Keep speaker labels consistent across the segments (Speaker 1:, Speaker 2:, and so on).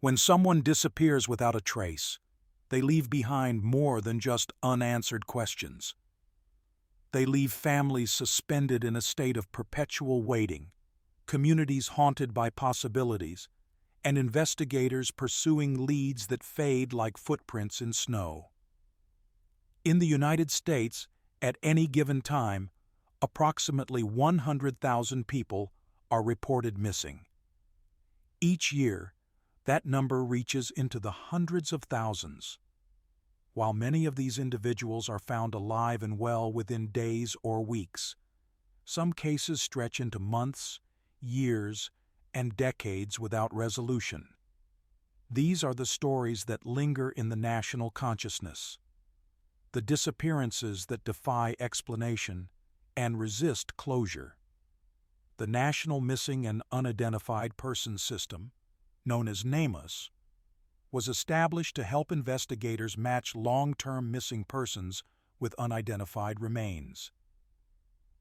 Speaker 1: When someone disappears without a trace, they leave behind more than just unanswered questions. They leave families suspended in a state of perpetual waiting, communities haunted by possibilities, and investigators pursuing leads that fade like footprints in snow. In the United States, at any given time, approximately 100,000 people are reported missing. Each year, that number reaches into the hundreds of thousands. While many of these individuals are found alive and well within days or weeks, some cases stretch into months, years, and decades without resolution. These are the stories that linger in the national consciousness, the disappearances that defy explanation and resist closure. The National Missing and Unidentified Persons System, known as NamUs, was established to help investigators match long-term missing persons with unidentified remains.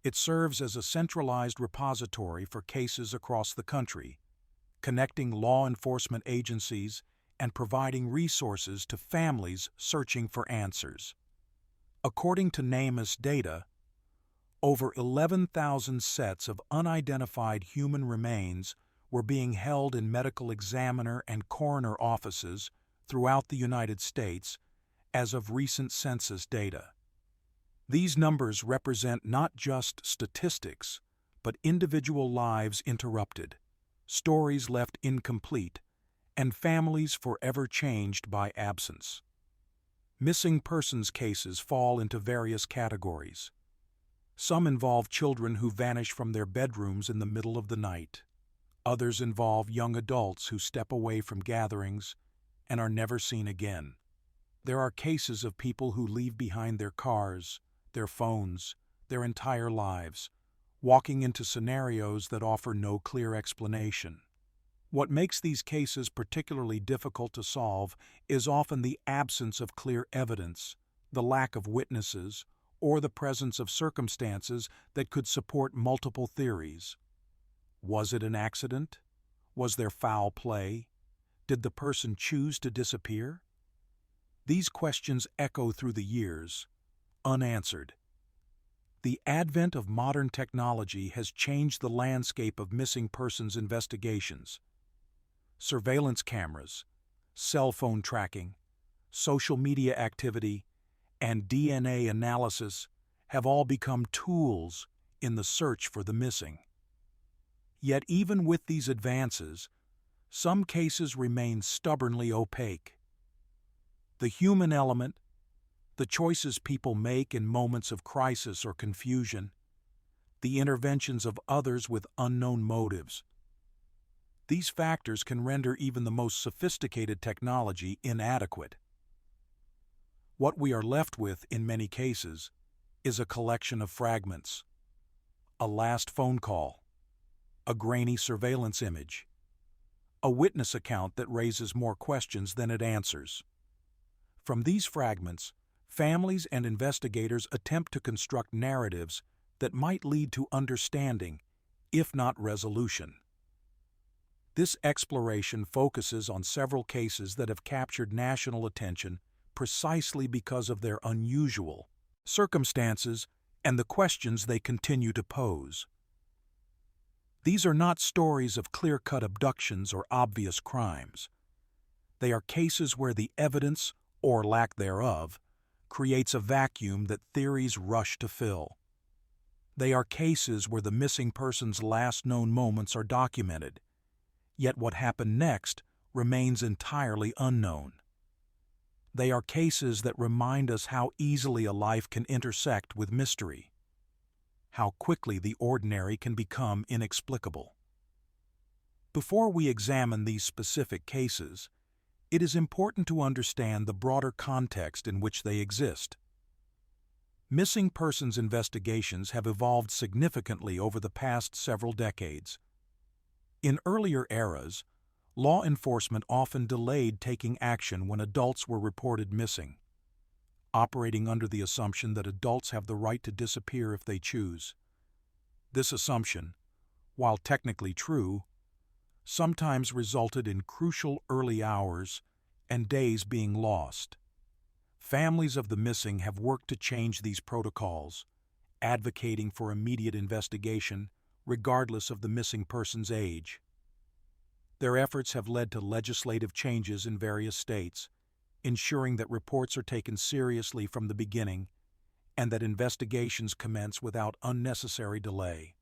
Speaker 1: It serves as a centralized repository for cases across the country, connecting law enforcement agencies and providing resources to families searching for answers. According to NamUs data, over 11,000 sets of unidentified human remains were being held in medical examiner and coroner offices throughout the United States as of recent census data. These numbers represent not just statistics, but individual lives interrupted, stories left incomplete, and families forever changed by absence. Missing persons cases fall into various categories. Some involve children who vanish from their bedrooms in the middle of the night. Others involve young adults who step away from gatherings and are never seen again. There are cases of people who leave behind their cars, their phones, their entire lives, walking into scenarios that offer no clear explanation. What makes these cases particularly difficult to solve is often the absence of clear evidence, the lack of witnesses, or the presence of circumstances that could support multiple theories. Was it an accident? Was there foul play? Did the person choose to disappear? These questions echo through the years, unanswered. The advent of modern technology has changed the landscape of missing persons investigations. Surveillance cameras, cell phone tracking, social media activity, and DNA analysis have all become tools in the search for the missing. Yet even with these advances, some cases remain stubbornly opaque. The human element, the choices people make in moments of crisis or confusion, the interventions of others with unknown motives, these factors can render even the most sophisticated technology inadequate. What we are left with, in many cases, is a collection of fragments. A last phone call, a grainy surveillance image, a witness account that raises more questions than it answers. From these fragments, families and investigators attempt to construct narratives that might lead to understanding, if not resolution. This exploration focuses on several cases that have captured national attention precisely because of their unusual circumstances and the questions they continue to pose. These are not stories of clear-cut abductions or obvious crimes. They are cases where the evidence, or lack thereof, creates a vacuum that theories rush to fill. They are cases where the missing person's last known moments are documented, yet what happened next remains entirely unknown. They are cases that remind us how easily a life can intersect with mystery, how quickly the ordinary can become inexplicable. Before we examine these specific cases, it is important to understand the broader context in which they exist. Missing persons investigations have evolved significantly over the past several decades. In earlier eras, law enforcement often delayed taking action when adults were reported missing, operating under the assumption that adults have the right to disappear if they choose. This assumption, while technically true, sometimes resulted in crucial early hours and days being lost. Families of the missing have worked to change these protocols, advocating for immediate investigation regardless of the missing person's age. Their efforts have led to legislative changes in various states, ensuring that reports are taken seriously from the beginning and that investigations commence without unnecessary delay.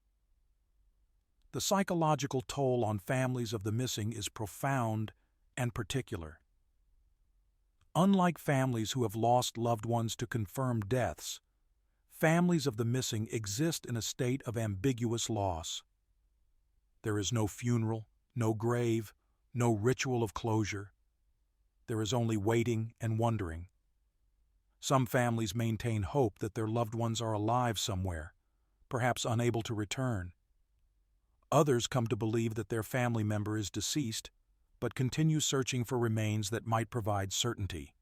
Speaker 1: The psychological toll on families of the missing is profound and particular. Unlike families who have lost loved ones to confirmed deaths, families of the missing exist in a state of ambiguous loss. There is no funeral, no grave, no ritual of closure. There is only waiting and wondering. Some families maintain hope that their loved ones are alive somewhere, perhaps unable to return. Others come to believe that their family member is deceased, but continue searching for remains that might provide certainty.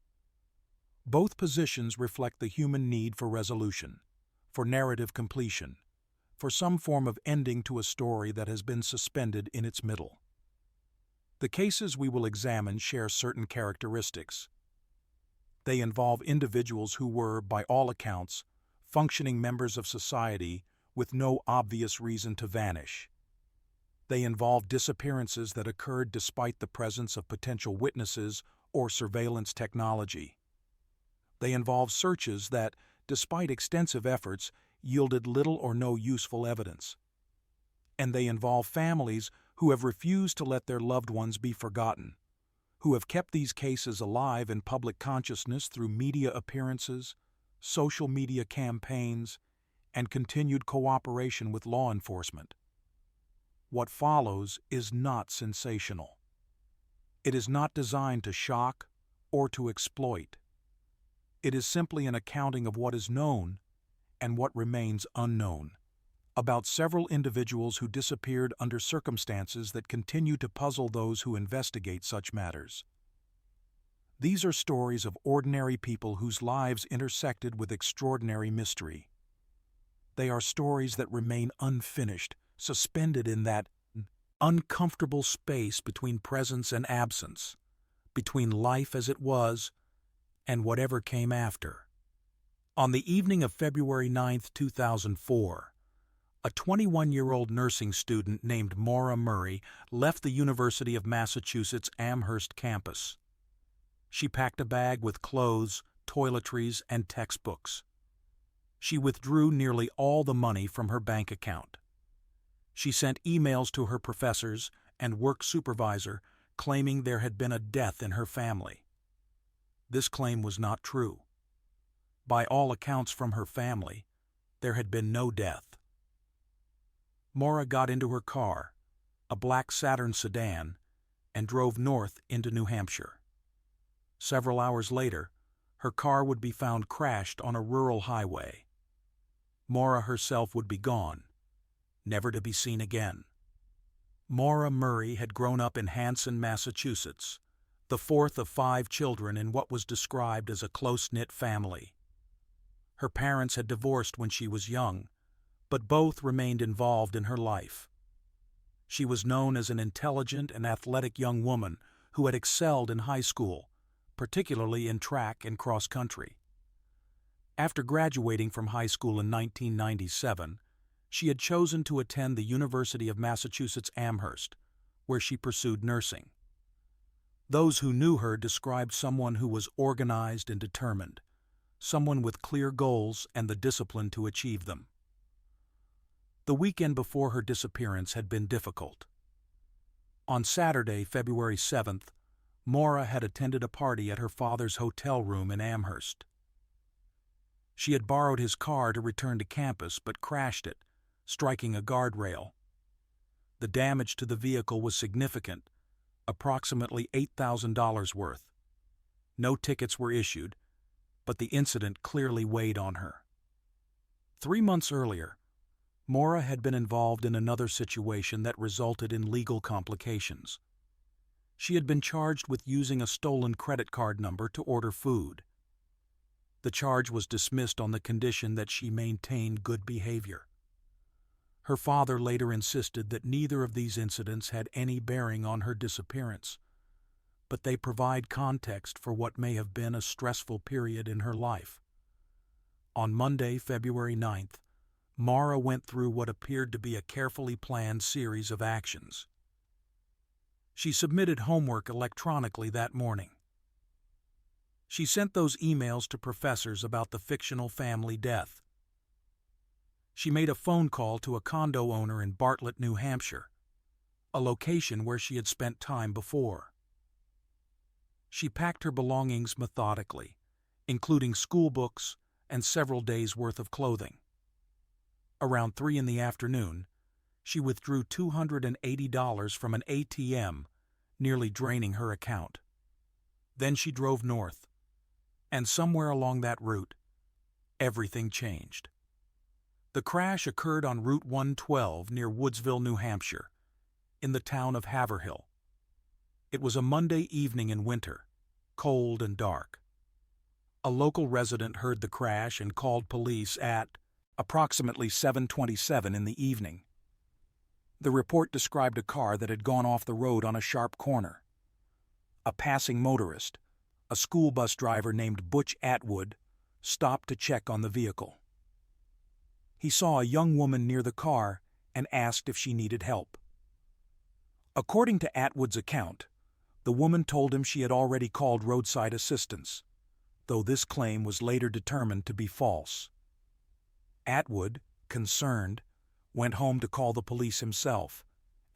Speaker 1: Both positions reflect the human need for resolution, for narrative completion, for some form of ending to a story that has been suspended in its middle. The cases we will examine share certain characteristics. They involve individuals who were, by all accounts, functioning members of society with no obvious reason to vanish. They involve disappearances that occurred despite the presence of potential witnesses or surveillance technology. They involve searches that, despite extensive efforts, yielded little or no useful evidence. And they involve families who have refused to let their loved ones be forgotten, who have kept these cases alive in public consciousness through media appearances, social media campaigns, and continued cooperation with law enforcement. What follows is not sensational. It is not designed to shock or to exploit. It is simply an accounting of what is known and what remains unknown, about several individuals who disappeared under circumstances that continue to puzzle those who investigate such matters. These are stories of ordinary people whose lives intersected with extraordinary mystery. They are stories that remain unfinished, suspended in that uncomfortable space between presence and absence, between life as it was and whatever came after. On the evening of February 9, 2004, a 21-year-old nursing student named Maura Murray left the University of Massachusetts Amherst campus. She packed a bag with clothes, toiletries, and textbooks. She withdrew nearly all the money from her bank account. She sent emails to her professors and work supervisor claiming there had been a death in her family. This claim was not true. By all accounts from her family, there had been no death. Maura got into her car, a black Saturn sedan, and drove north into New Hampshire. Several hours later, her car would be found crashed on a rural highway. Maura herself would be gone, never to be seen again. Maura Murray had grown up in Hanson, Massachusetts, the fourth of 5 children in what was described as a close-knit family. Her parents had divorced when she was young, but both remained involved in her life. She was known as an intelligent and athletic young woman who had excelled in high school, particularly in track and cross country. After graduating from high school in 1997, she had chosen to attend the University of Massachusetts Amherst, where she pursued nursing. Those who knew her described someone who was organized and determined, someone with clear goals and the discipline to achieve them. The weekend before her disappearance had been difficult. On Saturday, February 7th, Maura had attended a party at her father's hotel room in Amherst. She had borrowed his car to return to campus but crashed it, striking a guardrail. The damage to the vehicle was significant, approximately $8,000 worth. No tickets were issued, but the incident clearly weighed on her. 3 months earlier, Maura had been involved in another situation that resulted in legal complications. She had been charged with using a stolen credit card number to order food. The charge was dismissed on the condition that she maintained good behavior. Her father later insisted that neither of these incidents had any bearing on her disappearance, but they provide context for what may have been a stressful period in her life. On Monday, February 9th, Maura went through what appeared to be a carefully planned series of actions. She submitted homework electronically that morning. She sent those emails to professors about the fictional family death. She made a phone call to a condo owner in Bartlett, New Hampshire, a location where she had spent time before. She packed her belongings methodically, including school books and several days' worth of clothing. Around 3 in the afternoon, she withdrew $280 from an ATM, nearly draining her account. Then she drove north, and somewhere along that route, everything changed. The crash occurred on Route 112 near Woodsville, New Hampshire, in the town of Haverhill. It was a Monday evening in winter, cold and dark. A local resident heard the crash and called police at approximately 7:27 in the evening. The report described a car that had gone off the road on a sharp corner. A passing motorist, a school bus driver named Butch Atwood, stopped to check on the vehicle. He saw a young woman near the car and asked if she needed help. According to Atwood's account, the woman told him she had already called roadside assistance, though this claim was later determined to be false. Atwood, concerned, went home to call the police himself,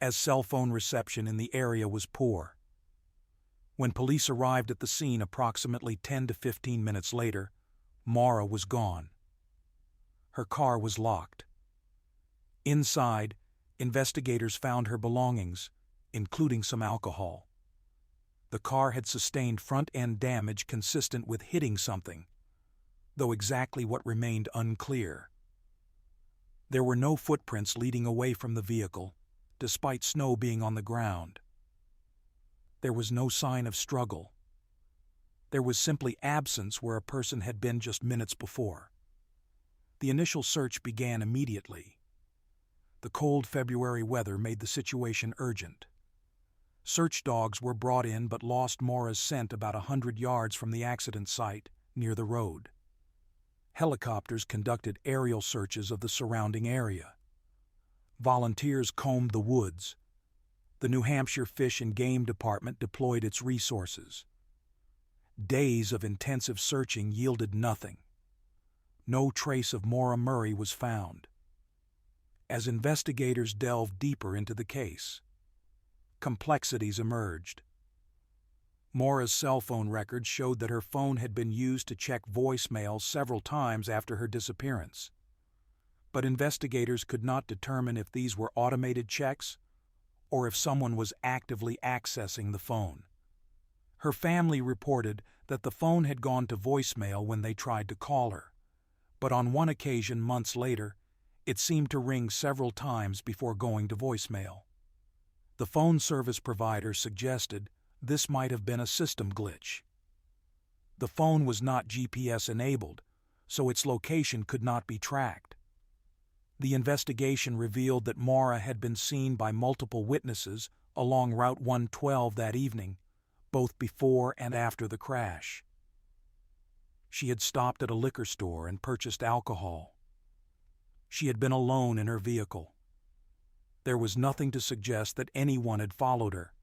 Speaker 1: as cell phone reception in the area was poor. When police arrived at the scene approximately 10 to 15 minutes later, Maura was gone. Her car was locked. Inside, investigators found her belongings, including some alcohol. The car had sustained front-end damage consistent with hitting something, though exactly what remained unclear. There were no footprints leading away from the vehicle, despite snow being on the ground. There was no sign of struggle. There was simply absence where a person had been just minutes before. The initial search began immediately. The cold February weather made the situation urgent. Search dogs were brought in but lost Maura's scent about 100 yards from the accident site, near the road. Helicopters conducted aerial searches of the surrounding area. Volunteers combed the woods. The New Hampshire Fish and Game Department deployed its resources. Days of intensive searching yielded nothing. No trace of Maura Murray was found. As investigators delved deeper into the case, complexities emerged. Maura's cell phone records showed that her phone had been used to check voicemail several times after her disappearance. But investigators could not determine if these were automated checks or if someone was actively accessing the phone. Her family reported that the phone had gone to voicemail when they tried to call her, but on one occasion months later, it seemed to ring several times before going to voicemail. The phone service provider suggested this might have been a system glitch. The phone was not GPS-enabled, so its location could not be tracked. The investigation revealed that Maura had been seen by multiple witnesses along Route 112 that evening, both before and after the crash. She had stopped at a liquor store and purchased alcohol. She had been alone in her vehicle. There was nothing to suggest that anyone had followed her,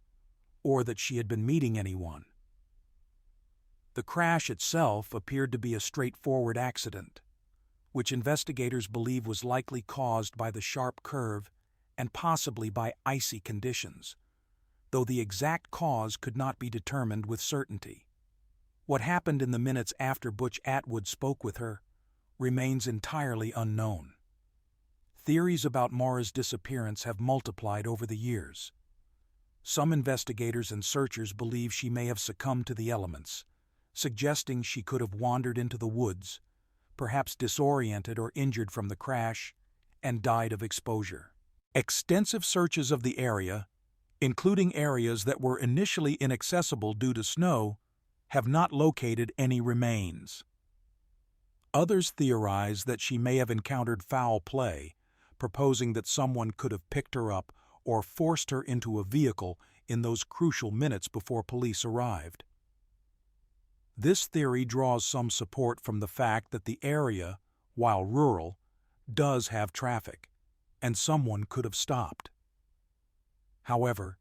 Speaker 1: or that she had been meeting anyone. The crash itself appeared to be a straightforward accident, which investigators believe was likely caused by the sharp curve and possibly by icy conditions, though the exact cause could not be determined with certainty. What happened in the minutes after Butch Atwood spoke with her remains entirely unknown. Theories about Maura's disappearance have multiplied over the years. Some investigators and searchers believe she may have succumbed to the elements, suggesting she could have wandered into the woods, perhaps disoriented or injured from the crash, and died of exposure. Extensive searches of the area, including areas that were initially inaccessible due to snow, have not located any remains. Others theorize that she may have encountered foul play, proposing that someone could have picked her up or forced her into a vehicle in those crucial minutes before police arrived. This theory draws some support from the fact that the area, while rural, does have traffic, and someone could have stopped. However,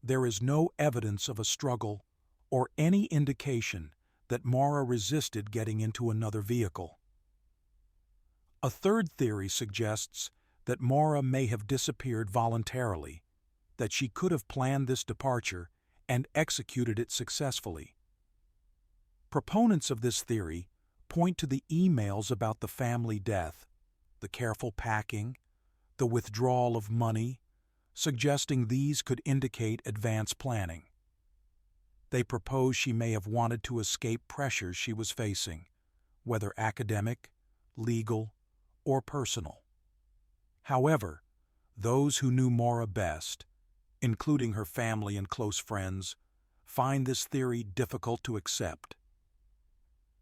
Speaker 1: there is no evidence of a struggle or any indication that Maura resisted getting into another vehicle. A third theory suggests that Maura may have disappeared voluntarily, that she could have planned this departure and executed it successfully. Proponents of this theory point to the emails about the family death, the careful packing, the withdrawal of money, suggesting these could indicate advanced planning. They propose she may have wanted to escape pressures she was facing, whether academic, legal, or personal. However, those who knew Maura best, including her family and close friends, find this theory difficult to accept.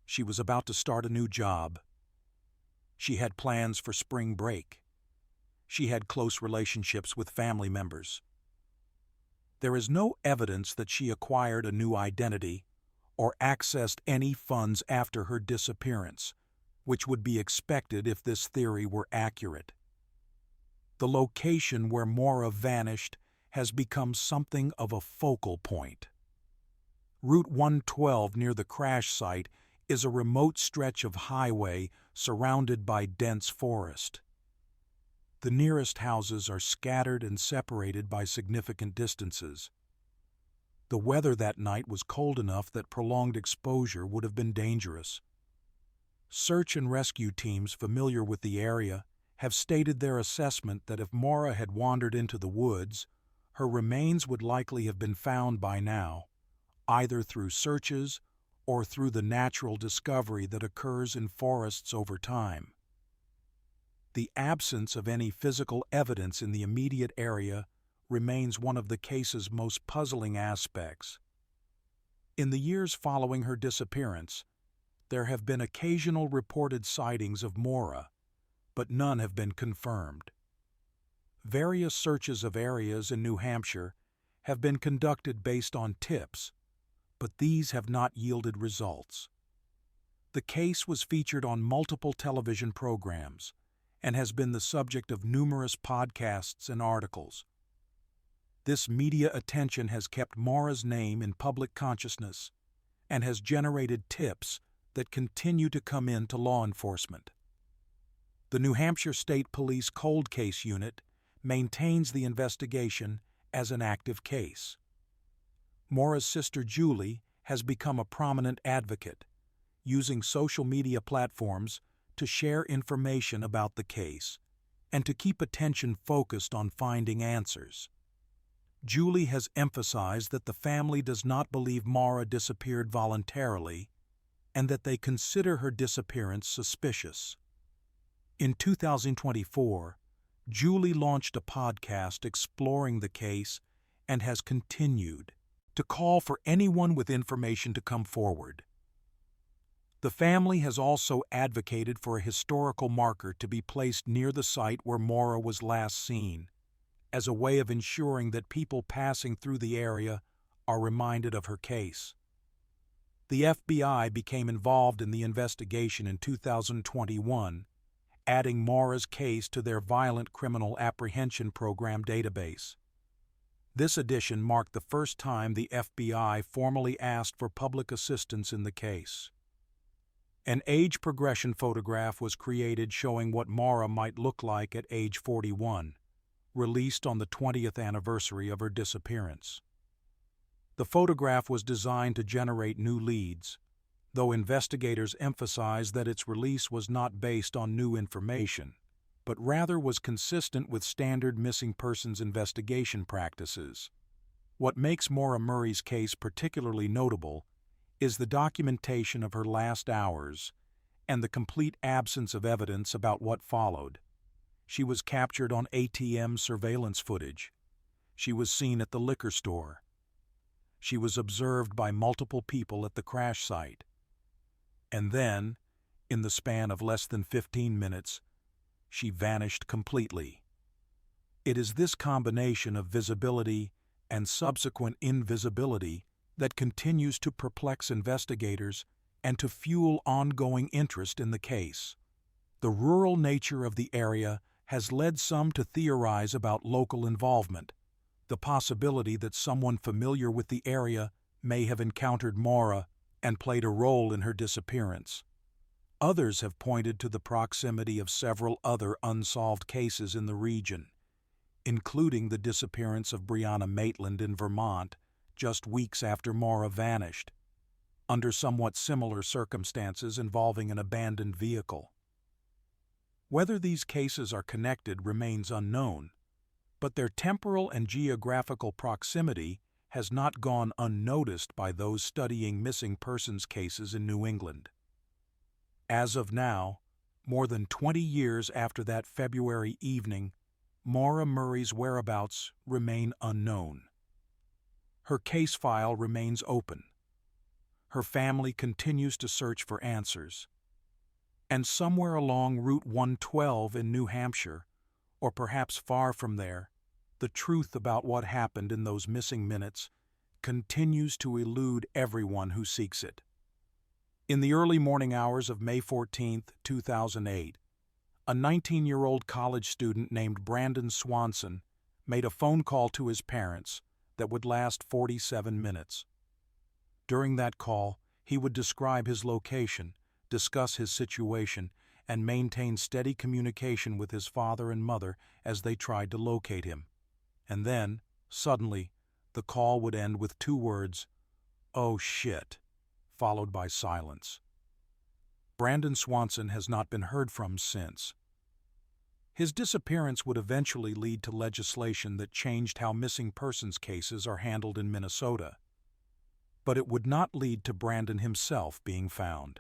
Speaker 1: She was about to start a new job. She had plans for spring break. She had close relationships with family members. There is no evidence that she acquired a new identity or accessed any funds after her disappearance, which would be expected if this theory were accurate. The location where Maura vanished has become something of a focal point. Route 112 near the crash site is a remote stretch of highway surrounded by dense forest. The nearest houses are scattered and separated by significant distances. The weather that night was cold enough that prolonged exposure would have been dangerous. Search and rescue teams familiar with the area have stated their assessment that if Maura had wandered into the woods, her remains would likely have been found by now, either through searches or through the natural discovery that occurs in forests over time. The absence of any physical evidence in the immediate area remains one of the case's most puzzling aspects. In the years following her disappearance, there have been occasional reported sightings of Maura, but none have been confirmed. Various searches of areas in New Hampshire have been conducted based on tips, but these have not yielded results. The case was featured on multiple television programs and has been the subject of numerous podcasts and articles. This media attention has kept Maura's name in public consciousness and has generated tips that continue to come in to law enforcement. The New Hampshire State Police Cold Case Unit maintains the investigation as an active case. Maura's sister Julie has become a prominent advocate, using social media platforms to share information about the case and to keep attention focused on finding answers. Julie has emphasized that the family does not believe Maura disappeared voluntarily and that they consider her disappearance suspicious. In 2024, Julie launched a podcast exploring the case and has continued to call for anyone with information to come forward. The family has also advocated for a historical marker to be placed near the site where Maura was last seen, as a way of ensuring that people passing through the area are reminded of her case. The FBI became involved in the investigation in 2021, adding Maura's case to their Violent Criminal Apprehension Program database. This addition marked the first time the FBI formally asked for public assistance in the case. An age progression photograph was created showing what Maura might look like at age 41, released on the 20th anniversary of her disappearance. The photograph was designed to generate new leads, though investigators emphasized that its release was not based on new information, but rather was consistent with standard missing persons investigation practices. What makes Maura Murray's case particularly notable is the documentation of her last hours and the complete absence of evidence about what followed. She was captured on ATM surveillance footage. She was seen at the liquor store. She was observed by multiple people at the crash site. And then, in the span of less than 15 minutes, she vanished completely. It is this combination of visibility and subsequent invisibility that continues to perplex investigators and to fuel ongoing interest in the case. The rural nature of the area has led some to theorize about local involvement, the possibility that someone familiar with the area may have encountered Maura and played a role in her disappearance. Others have pointed to the proximity of several other unsolved cases in the region, including the disappearance of Brianna Maitland in Vermont just weeks after Maura vanished, under somewhat similar circumstances involving an abandoned vehicle. Whether these cases are connected remains unknown, but their temporal and geographical proximity has not gone unnoticed by those studying missing persons cases in New England. As of now, more than 20 years after that February evening, Maura Murray's whereabouts remain unknown. Her case file remains open. Her family continues to search for answers. And somewhere along Route 112 in New Hampshire, or perhaps far from there, the truth about what happened in those missing minutes continues to elude everyone who seeks it. In the early morning hours of May 14, 2008, a 19-year-old college student named Brandon Swanson made a phone call to his parents that would last 47 minutes. During that call, he would describe his location, discuss his situation, and maintain steady communication with his father and mother as they tried to locate him. And then, suddenly, the call would end with 2 words, "Oh shit," followed by silence. Brandon Swanson has not been heard from since. His disappearance would eventually lead to legislation that changed how missing persons cases are handled in Minnesota. But it would not lead to Brandon himself being found.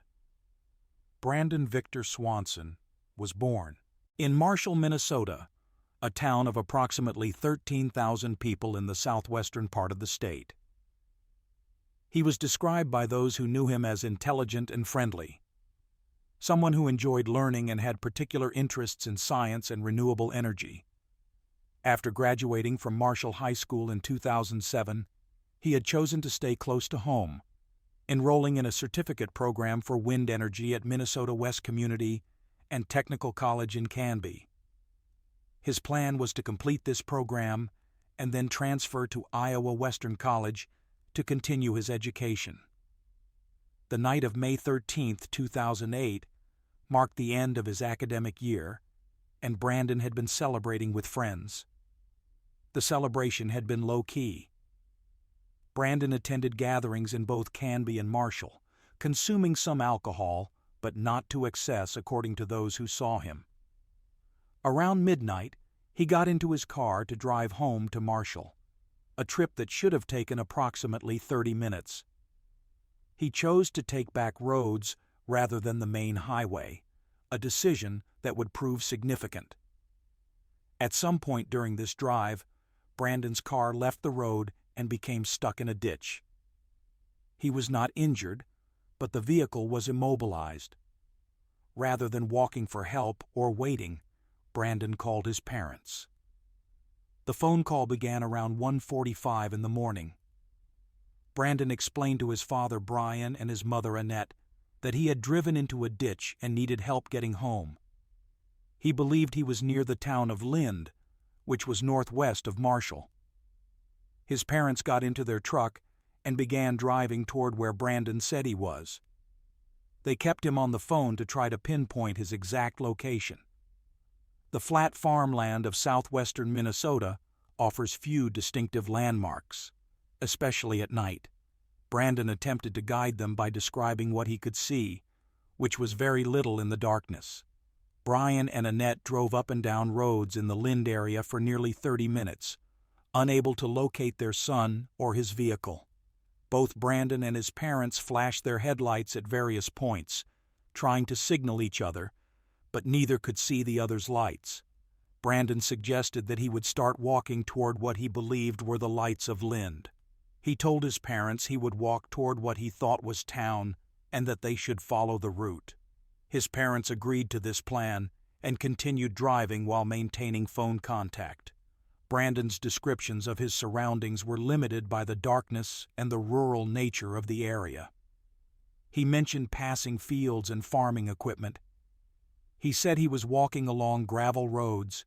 Speaker 1: Brandon Victor Swanson was born in Marshall, Minnesota, a town of approximately 13,000 people in the southwestern part of the state. He was described by those who knew him as intelligent and friendly, someone who enjoyed learning and had particular interests in science and renewable energy. After graduating from Marshall High School in 2007, he had chosen to stay close to home, enrolling in a certificate program for wind energy at Minnesota West Community and Technical College in Canby. His plan was to complete this program and then transfer to Iowa Western College to continue his education. The night of May 13, 2008, marked the end of his academic year, and Brandon had been celebrating with friends. The celebration had been low-key. Brandon attended gatherings in both Canby and Marshall, consuming some alcohol, but not to excess according to those who saw him. Around midnight, he got into his car to drive home to Marshall, a trip that should have taken approximately 30 minutes. He chose to take back roads rather than the main highway, a decision that would prove significant. At some point during this drive, Brandon's car left the road and became stuck in a ditch. He was not injured, but the vehicle was immobilized. Rather than walking for help or waiting, Brandon called his parents. The phone call began around 1:45 in the morning. Brandon explained to his father Brian and his mother Annette that he had driven into a ditch and needed help getting home. He believed he was near the town of Lind, which was northwest of Marshall. His parents got into their truck and began driving toward where Brandon said he was. They kept him on the phone to try to pinpoint his exact location. The flat farmland of southwestern Minnesota offers few distinctive landmarks, especially at night. Brandon attempted to guide them by describing what he could see, which was very little in the darkness. Brian and Annette drove up and down roads in the Lind area for nearly 30 minutes, unable to locate their son or his vehicle. Both Brandon and his parents flashed their headlights at various points, trying to signal each other, but neither could see the other's lights. Brandon suggested that he would start walking toward what he believed were the lights of Lind. He told his parents he would walk toward what he thought was town and that they should follow the route. His parents agreed to this plan, and continued driving while maintaining phone contact. Brandon's descriptions of his surroundings were limited by the darkness and the rural nature of the area. He mentioned passing fields and farming equipment. He said he was walking along gravel roads,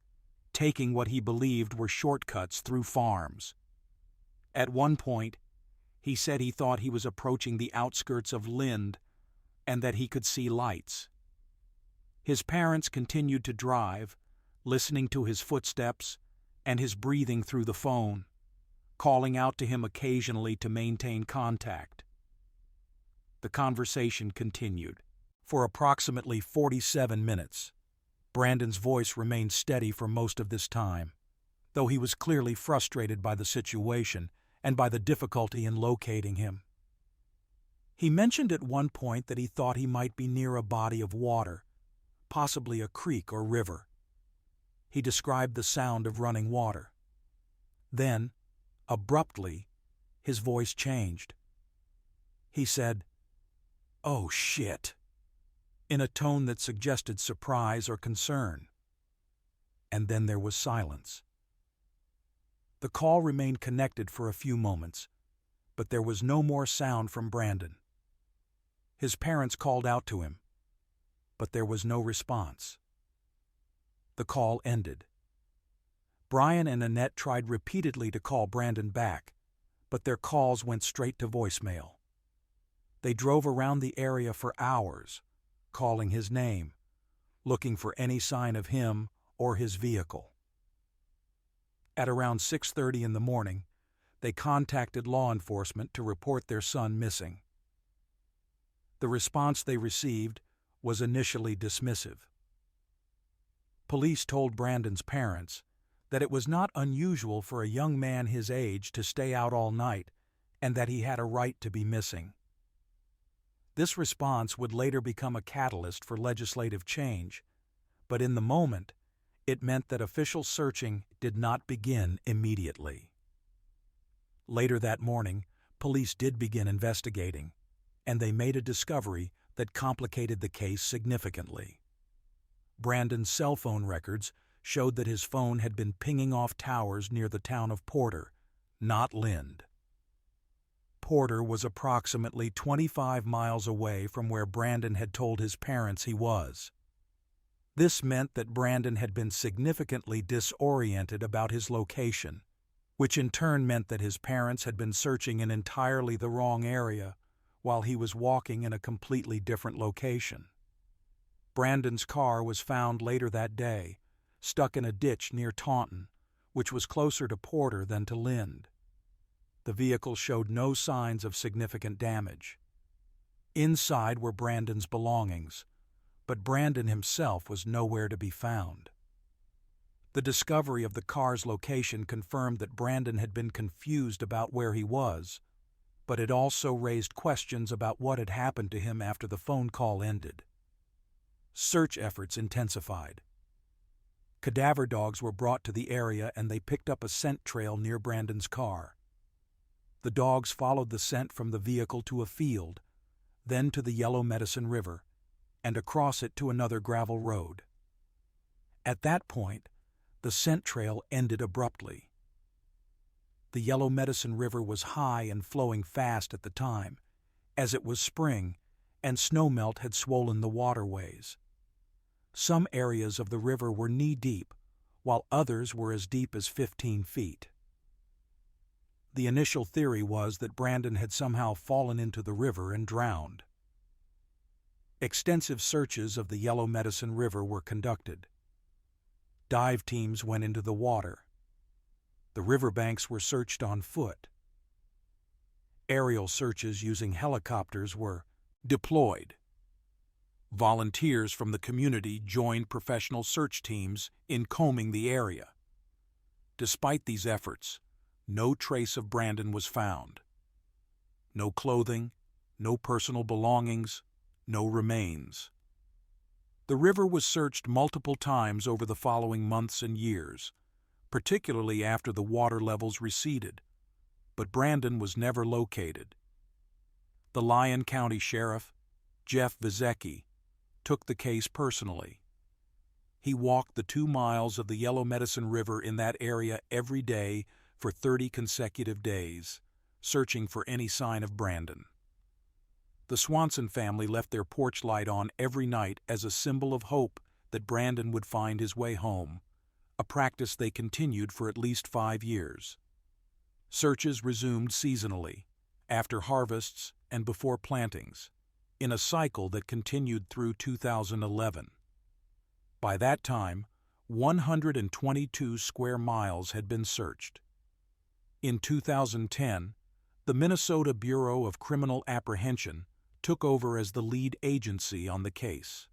Speaker 1: taking what he believed were shortcuts through farms. At one point, he said he thought he was approaching the outskirts of Lind and that he could see lights. His parents continued to drive, listening to his footsteps and his breathing through the phone, calling out to him occasionally to maintain contact. The conversation continued. For approximately 47 minutes, Brandon's voice remained steady for most of this time, though he was clearly frustrated by the situation and by the difficulty in locating him. He mentioned at one point that he thought he might be near a body of water, possibly a creek or river. He described the sound of running water. Then, abruptly, his voice changed. He said, "Oh, shit," in a tone that suggested surprise or concern. And then there was silence. The call remained connected for a few moments, but there was no more sound from Brandon. His parents called out to him, but there was no response. The call ended. Brian and Annette tried repeatedly to call Brandon back, but their calls went straight to voicemail. They drove around the area for hours, calling his name, looking for any sign of him or his vehicle. At around 6:30 in the morning, they contacted law enforcement to report their son missing. The response they received was initially dismissive. Police told Brandon's parents that it was not unusual for a young man his age to stay out all night and that he had a right to be missing. This response would later become a catalyst for legislative change, but in the moment, it meant that official searching did not begin immediately. Later that morning, police did begin investigating, and they made a discovery that complicated the case significantly. Brandon's cell phone records showed that his phone had been pinging off towers near the town of Porter, not Lind. Porter was approximately 25 miles away from where Brandon had told his parents he was. This meant that Brandon had been significantly disoriented about his location, which in turn meant that his parents had been searching in entirely the wrong area while he was walking in a completely different location. Brandon's car was found later that day, stuck in a ditch near Taunton, which was closer to Porter than to Lind. The vehicle showed no signs of significant damage. Inside were Brandon's belongings, but Brandon himself was nowhere to be found. The discovery of the car's location confirmed that Brandon had been confused about where he was, but it also raised questions about what had happened to him after the phone call ended. Search efforts intensified. Cadaver dogs were brought to the area and they picked up a scent trail near Brandon's car. The dogs followed the scent from the vehicle to a field, then to the Yellow Medicine River, and across it to another gravel road. At that point, the scent trail ended abruptly. The Yellow Medicine River was high and flowing fast at the time, as it was spring and snowmelt had swollen the waterways. Some areas of the river were knee-deep, while others were as deep as 15 feet. The initial theory was that Brandon had somehow fallen into the river and drowned. Extensive searches of the Yellow Medicine River were conducted. Dive teams went into the water. The riverbanks were searched on foot. Aerial searches using helicopters were deployed. Volunteers from the community joined professional search teams in combing the area. Despite these efforts, no trace of Brandon was found. No clothing, no personal belongings, no remains. The river was searched multiple times over the following months and years, particularly after the water levels receded, but Brandon was never located. The Lyon County Sheriff, Jeff Vizecki, took the case personally. He walked the 2 miles of the Yellow Medicine River in that area every day for 30 consecutive days, searching for any sign of Brandon. The Swanson family left their porch light on every night as a symbol of hope that Brandon would find his way home, a practice they continued for at least 5 years. Searches resumed seasonally, after harvests and before plantings, in a cycle that continued through 2011. By that time, 122 square miles had been searched. In 2010, the Minnesota Bureau of Criminal Apprehension took over as the lead agency on the case.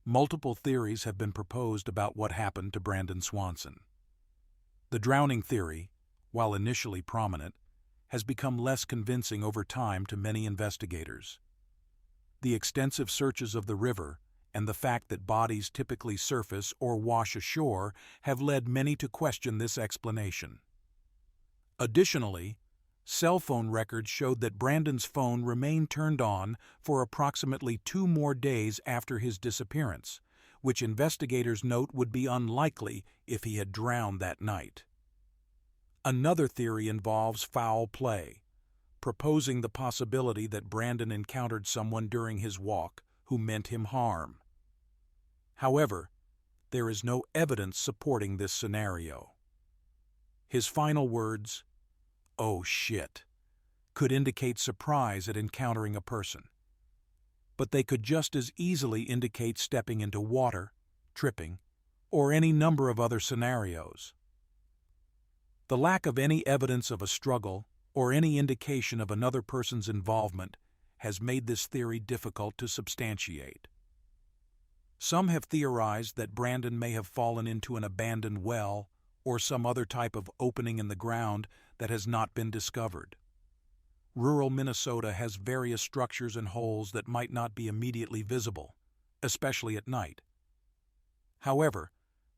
Speaker 1: Multiple theories have been proposed about what happened to Brandon Swanson. The drowning theory, while initially prominent, has become less convincing over time to many investigators. The extensive searches of the river and the fact that bodies typically surface or wash ashore have led many to question this explanation. Additionally, cell phone records showed that Brandon's phone remained turned on for approximately 2 more days after his disappearance, which investigators note would be unlikely if he had drowned that night. Another theory involves foul play, proposing the possibility that Brandon encountered someone during his walk who meant him harm. However, there is no evidence supporting this scenario. His final words, "Oh shit," could indicate surprise at encountering a person, but they could just as easily indicate stepping into water, tripping, or any number of other scenarios. The lack of any evidence of a struggle or any indication of another person's involvement has made this theory difficult to substantiate. Some have theorized that Brandon may have fallen into an abandoned well or some other type of opening in the ground that has not been discovered. Rural Minnesota has various structures and holes that might not be immediately visible, especially at night. However,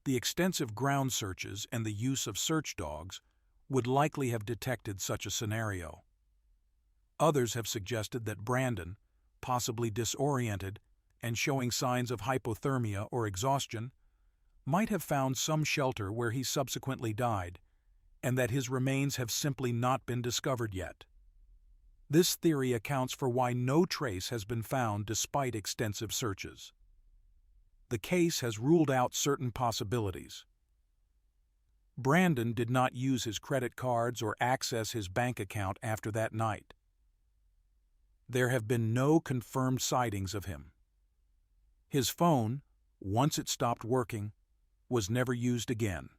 Speaker 1: the extensive ground searches and the use of search dogs would likely have detected such a scenario. Others have suggested that Brandon, possibly disoriented and showing signs of hypothermia or exhaustion, might have found some shelter where he subsequently died, and that his remains have simply not been discovered yet. This theory accounts for why no trace has been found despite extensive searches. The case has ruled out certain possibilities. Brandon did not use his credit cards or access his bank account after that night. There have been no confirmed sightings of him. His phone, once it stopped working, was never used again.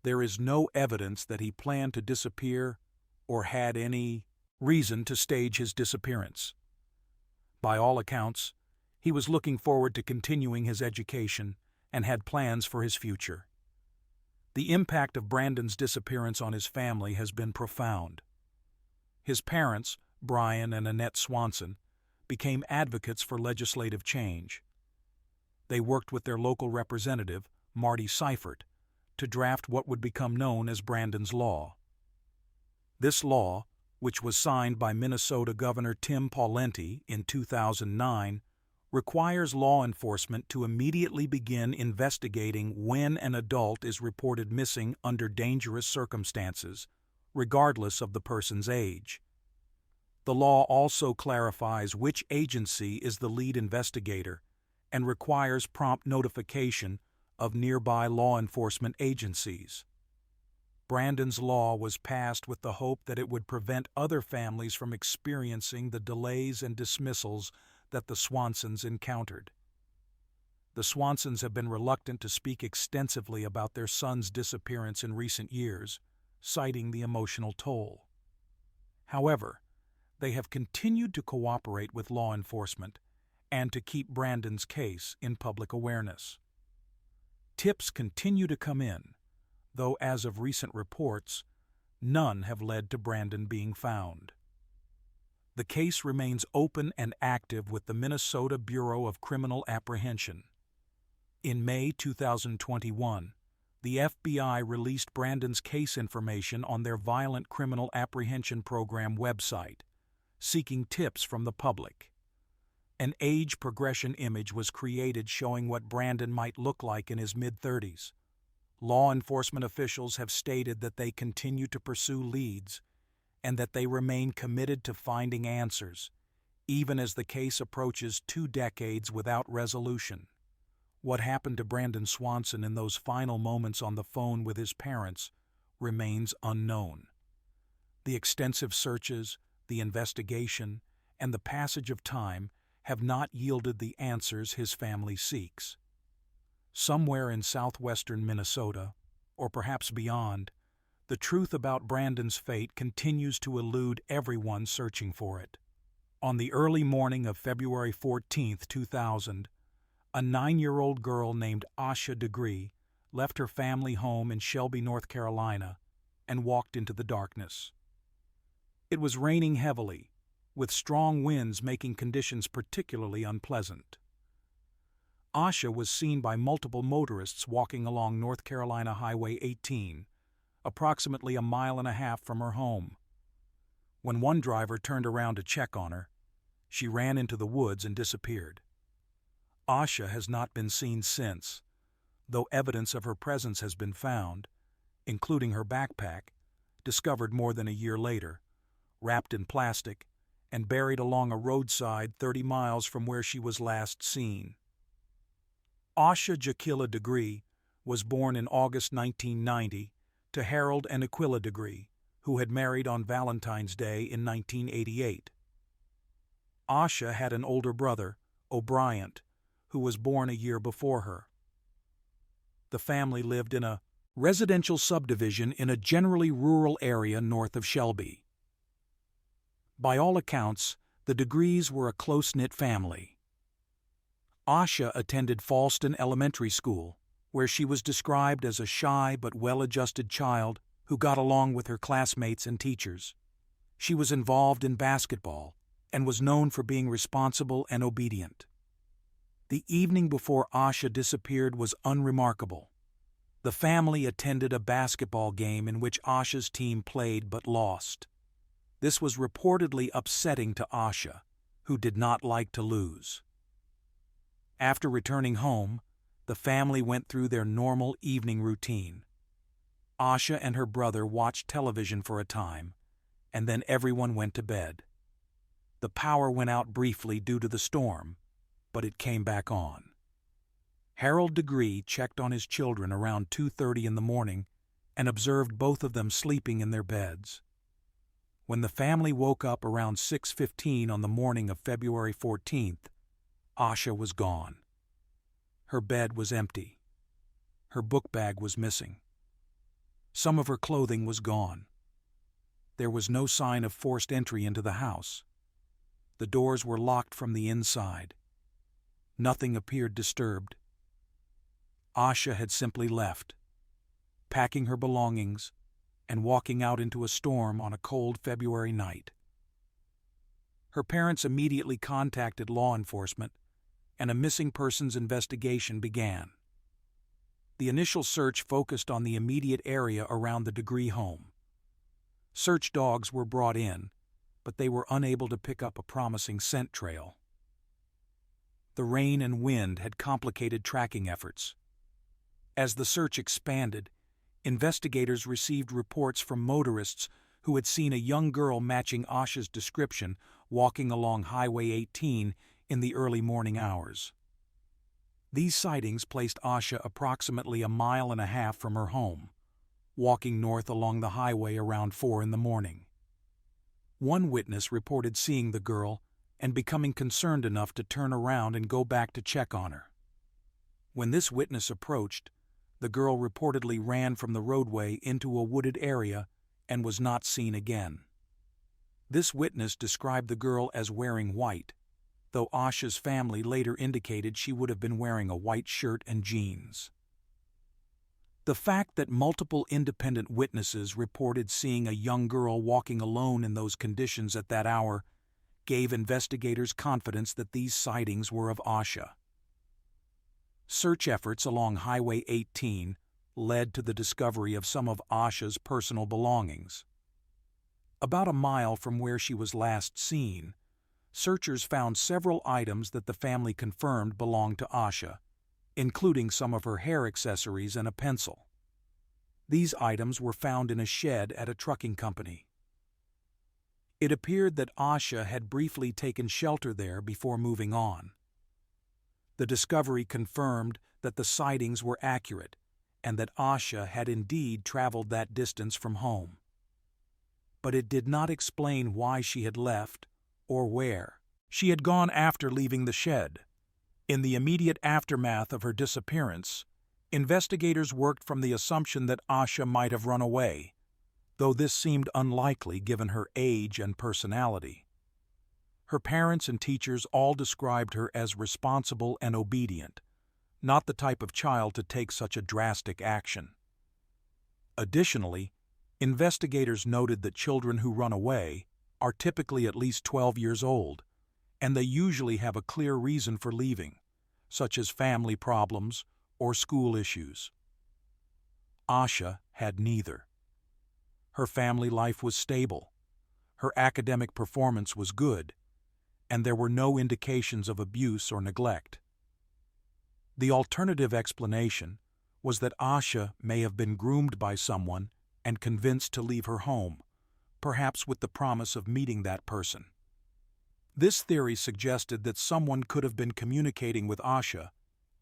Speaker 1: There is no evidence that he planned to disappear or had any reason to stage his disappearance. By all accounts, he was looking forward to continuing his education and had plans for his future. The impact of Brandon's disappearance on his family has been profound. His parents, Brian and Annette Swanson, became advocates for legislative change. They worked with their local representative, Marty Seifert, to draft what would become known as Brandon's Law. This law, which was signed by Minnesota Governor Tim Pawlenty in 2009, requires law enforcement to immediately begin investigating when an adult is reported missing under dangerous circumstances, regardless of the person's age. The law also clarifies which agency is the lead investigator and requires prompt notification of nearby law enforcement agencies. Brandon's Law was passed with the hope that it would prevent other families from experiencing the delays and dismissals that the Swansons encountered. The Swansons have been reluctant to speak extensively about their son's disappearance in recent years, citing the emotional toll. However, they have continued to cooperate with law enforcement and to keep Brandon's case in public awareness. Tips continue to come in, though as of recent reports, none have led to Brandon being found. The case remains open and active with the Minnesota Bureau of Criminal Apprehension. In May 2021, the FBI released Brandon's case information on their Violent Criminal Apprehension Program website, seeking tips from the public. An age progression image was created showing what Brandon might look like in his mid-30s. Law enforcement officials have stated that they continue to pursue leads and that they remain committed to finding answers, even as the case approaches 2 decades without resolution. What happened to Brandon Swanson in those final moments on the phone with his parents remains unknown. The extensive searches, the investigation, and the passage of time have not yielded the answers his family seeks. Somewhere in southwestern Minnesota, or perhaps beyond, the truth about Brandon's fate continues to elude everyone searching for it. On the early morning of February 14, 2000, a 9-year-old girl named Asha Degree left her family home in Shelby, North Carolina, and walked into the darkness. It was raining heavily, with strong winds making conditions particularly unpleasant. Asha was seen by multiple motorists walking along North Carolina Highway 18, approximately 1.5 miles from her home. When one driver turned around to check on her, she ran into the woods and disappeared. Asha has not been seen since, though evidence of her presence has been found, including her backpack, discovered more than a year later, wrapped in plastic and buried along a roadside 30 miles from where she was last seen. Asha Degree was born in August 1990 to Harold and Aquila Degree, who had married on Valentine's Day in 1988. Asha had an older brother, O'Brien, who was born a year before her. The family lived in a residential subdivision in a generally rural area north of Shelby. By all accounts, the Degrees were a close-knit family. Asha attended Falston Elementary School, where she was described as a shy but well-adjusted child who got along with her classmates and teachers. She was involved in basketball and was known for being responsible and obedient. The evening before Asha disappeared was unremarkable. The family attended a basketball game in which Asha's team played but lost. This was reportedly upsetting to Asha, who did not like to lose. After returning home, the family went through their normal evening routine. Asha and her brother watched television for a time, and then everyone went to bed. The power went out briefly due to the storm, but it came back on. Harold Degree checked on his children around 2:30 in the morning and observed both of them sleeping in their beds. When the family woke up around 6:15 on the morning of February 14th, Asha was gone. Her bed was empty. Her book bag was missing. Some of her clothing was gone. There was no sign of forced entry into the house. The doors were locked from the inside. Nothing appeared disturbed. Asha had simply left, packing her belongings and walking out into a storm on a cold February night. Her parents immediately contacted law enforcement, and a missing persons investigation began. The initial search focused on the immediate area around the Degree home. Search dogs were brought in, but they were unable to pick up a promising scent trail. The rain and wind had complicated tracking efforts. As the search expanded, investigators received reports from motorists who had seen a young girl matching Asha's description walking along Highway 18 in the early morning hours. These sightings placed Asha approximately 1.5 miles from her home, walking north along the highway around 4 in the morning. One witness reported seeing the girl and becoming concerned enough to turn around and go back to check on her. When this witness approached, the girl reportedly ran from the roadway into a wooded area and was not seen again. This witness described the girl as wearing white, though Asha's family later indicated she would have been wearing a white shirt and jeans. The fact that multiple independent witnesses reported seeing a young girl walking alone in those conditions at that hour gave investigators confidence that these sightings were of Asha. Search efforts along Highway 18 led to the discovery of some of Asha's personal belongings. About 1 mile from where she was last seen, searchers found several items that the family confirmed belonged to Asha, including some of her hair accessories and a pencil. These items were found in a shed at a trucking company. It appeared that Asha had briefly taken shelter there before moving on. The discovery confirmed that the sightings were accurate and that Asha had indeed traveled that distance from home. But it did not explain why she had left or where. She had gone after leaving the shed. In the immediate aftermath of her disappearance, investigators worked from the assumption that Asha might have run away, though this seemed unlikely given her age and personality. Her parents and teachers all described her as responsible and obedient, not the type of child to take such a drastic action. Additionally, investigators noted that children who run away are typically at least 12 years old, and they usually have a clear reason for leaving, such as family problems or school issues. Asha had neither. Her family life was stable, her academic performance was good, and there were no indications of abuse or neglect. The alternative explanation was that Asha may have been groomed by someone and convinced to leave her home, perhaps with the promise of meeting that person. This theory suggested that someone could have been communicating with Asha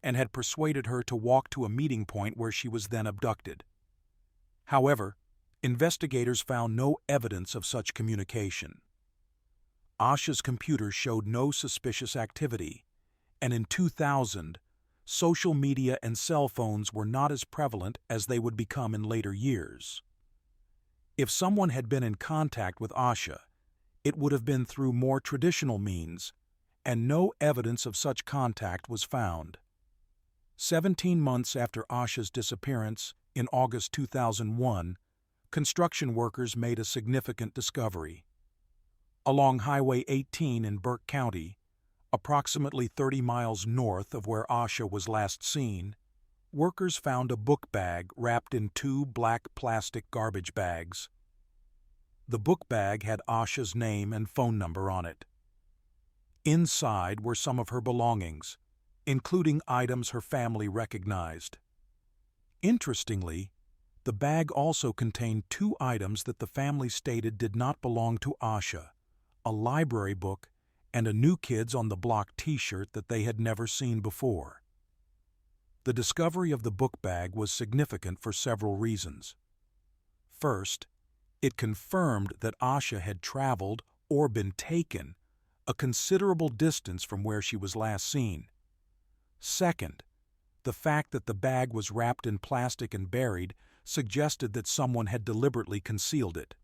Speaker 1: and had persuaded her to walk to a meeting point where she was then abducted. However, investigators found no evidence of such communication. Asha's computer showed no suspicious activity, and in 2000, social media and cell phones were not as prevalent as they would become in later years. If someone had been in contact with Asha, it would have been through more traditional means, and no evidence of such contact was found. 17 months after Asha's disappearance, in August 2001, construction workers made a significant discovery. Along Highway 18 in Burke County, approximately 30 miles north of where Asha was last seen, workers found a book bag wrapped in 2 black plastic garbage bags. The book bag had Asha's name and phone number on it. Inside were some of her belongings, including items her family recognized. Interestingly, the bag also contained 2 items that the family stated did not belong to Asha: a library book and a New Kids on the Block t-shirt that they had never seen before. The discovery of the book bag was significant for several reasons. First, it confirmed that Asha had traveled or been taken a considerable distance from where she was last seen. Second, the fact that the bag was wrapped in plastic and buried suggested that someone had deliberately concealed it.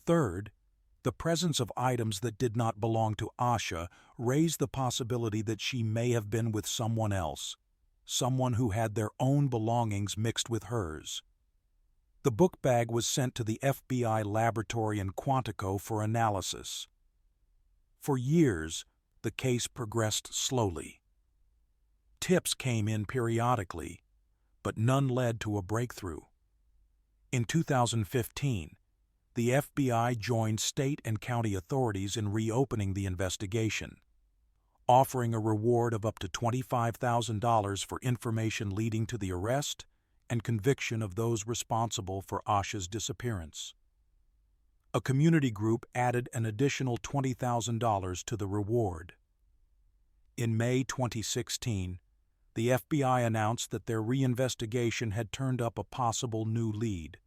Speaker 1: Third, the presence of items that did not belong to Asha raised the possibility that she may have been with someone else, someone who had their own belongings mixed with hers. The book bag was sent to the FBI laboratory in Quantico for analysis. For years, the case progressed slowly. Tips came in periodically, but none led to a breakthrough. In 2015, the FBI joined state and county authorities in reopening the investigation, offering a reward of up to $25,000 for information leading to the arrest and conviction of those responsible for Asha's disappearance. A community group added an additional $20,000 to the reward. In May 2016, the FBI announced that their reinvestigation had turned up a possible new lead.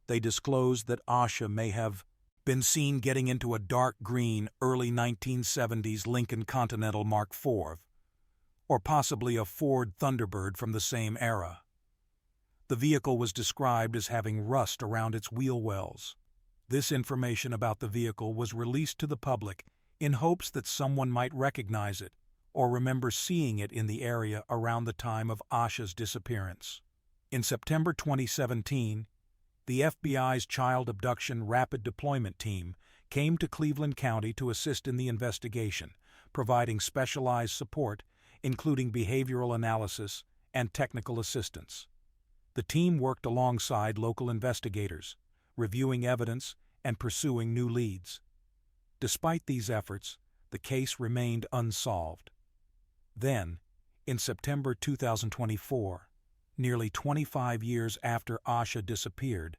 Speaker 1: They disclosed that Asha may have been seen getting into a dark green early 1970s Lincoln Continental Mark IV, or possibly a Ford Thunderbird from the same era. The vehicle was described as having rust around its wheel wells. This information about the vehicle was released to the public in hopes that someone might recognize it or remember seeing it in the area around the time of Asha's disappearance. In September 2017, the FBI's Child Abduction Rapid Deployment Team came to Cleveland County to assist in the investigation, providing specialized support, including behavioral analysis and technical assistance. The team worked alongside local investigators, reviewing evidence and pursuing new leads. Despite these efforts, the case remained unsolved. Then, in September 2024, nearly 25 years after Asha disappeared,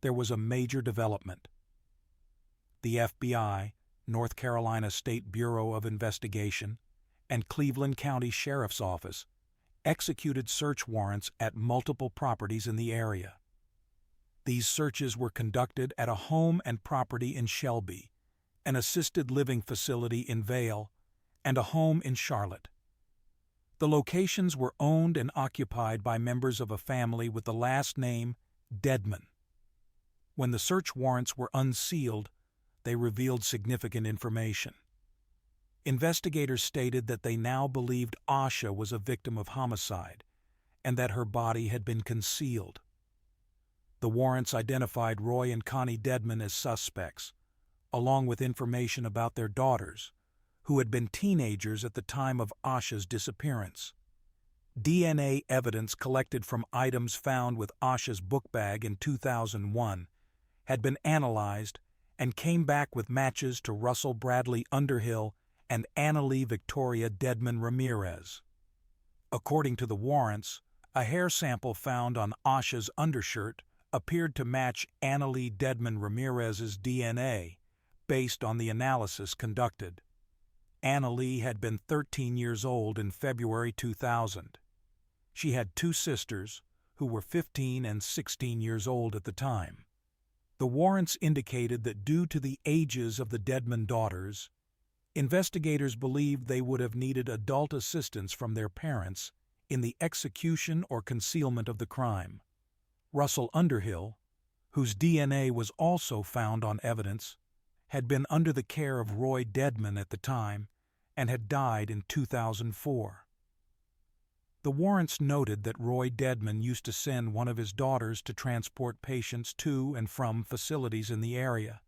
Speaker 1: there was a major development. The FBI, North Carolina State Bureau of Investigation, and Cleveland County Sheriff's Office executed search warrants at multiple properties in the area. These searches were conducted at a home and property in Shelby, an assisted living facility in Vail, and a home in Charlotte. The locations were owned and occupied by members of a family with the last name Dedman. When the search warrants were unsealed, they revealed significant information. Investigators stated that they now believed Asha was a victim of homicide and that her body had been concealed. The warrants identified Roy and Connie Dedman as suspects, along with information about their daughters, who had been teenagers at the time of Asha's disappearance. DNA evidence collected from items found with Asha's book bag in 2001 had been analyzed and came back with matches to Russell Bradley Underhill and Annalee Victoria Dedman Ramirez. According to the warrants, a hair sample found on Asha's undershirt appeared to match Annalee Dedman Ramirez's DNA, based on the analysis conducted. Annalee had been 13 years old in February 2000. She had two sisters, who were 15 and 16 years old at the time. The warrants indicated that due to the ages of the Dedman daughters, investigators believed they would have needed adult assistance from their parents in the execution or concealment of the crime. Russell Underhill, whose DNA was also found on evidence, had been under the care of Roy Dedman at the time and had died in 2004. The warrants noted that Roy Dedman used to send one of his daughters to transport patients to and from facilities in the area,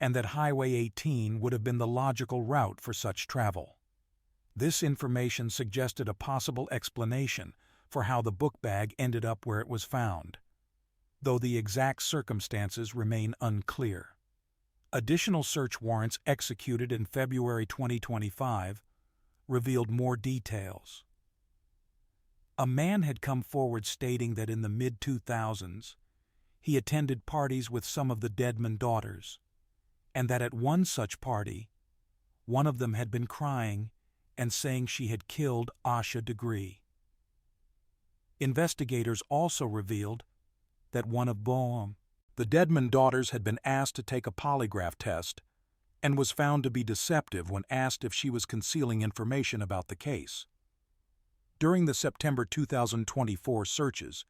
Speaker 1: and that Highway 18 would have been the logical route for such travel. This information suggested a possible explanation for how the book bag ended up where it was found, though the exact circumstances remain unclear. Additional search warrants executed in February 2025 revealed more details. A man had come forward stating that in the mid-2000s, he attended parties with some of the Dedman daughters, and that at one such party, one of them had been crying and saying she had killed Asha Degree. Investigators also revealed that one of the Dedman daughters had been asked to take a polygraph test and was found to be deceptive when asked if she was concealing information about the case. During the September 2024 searches,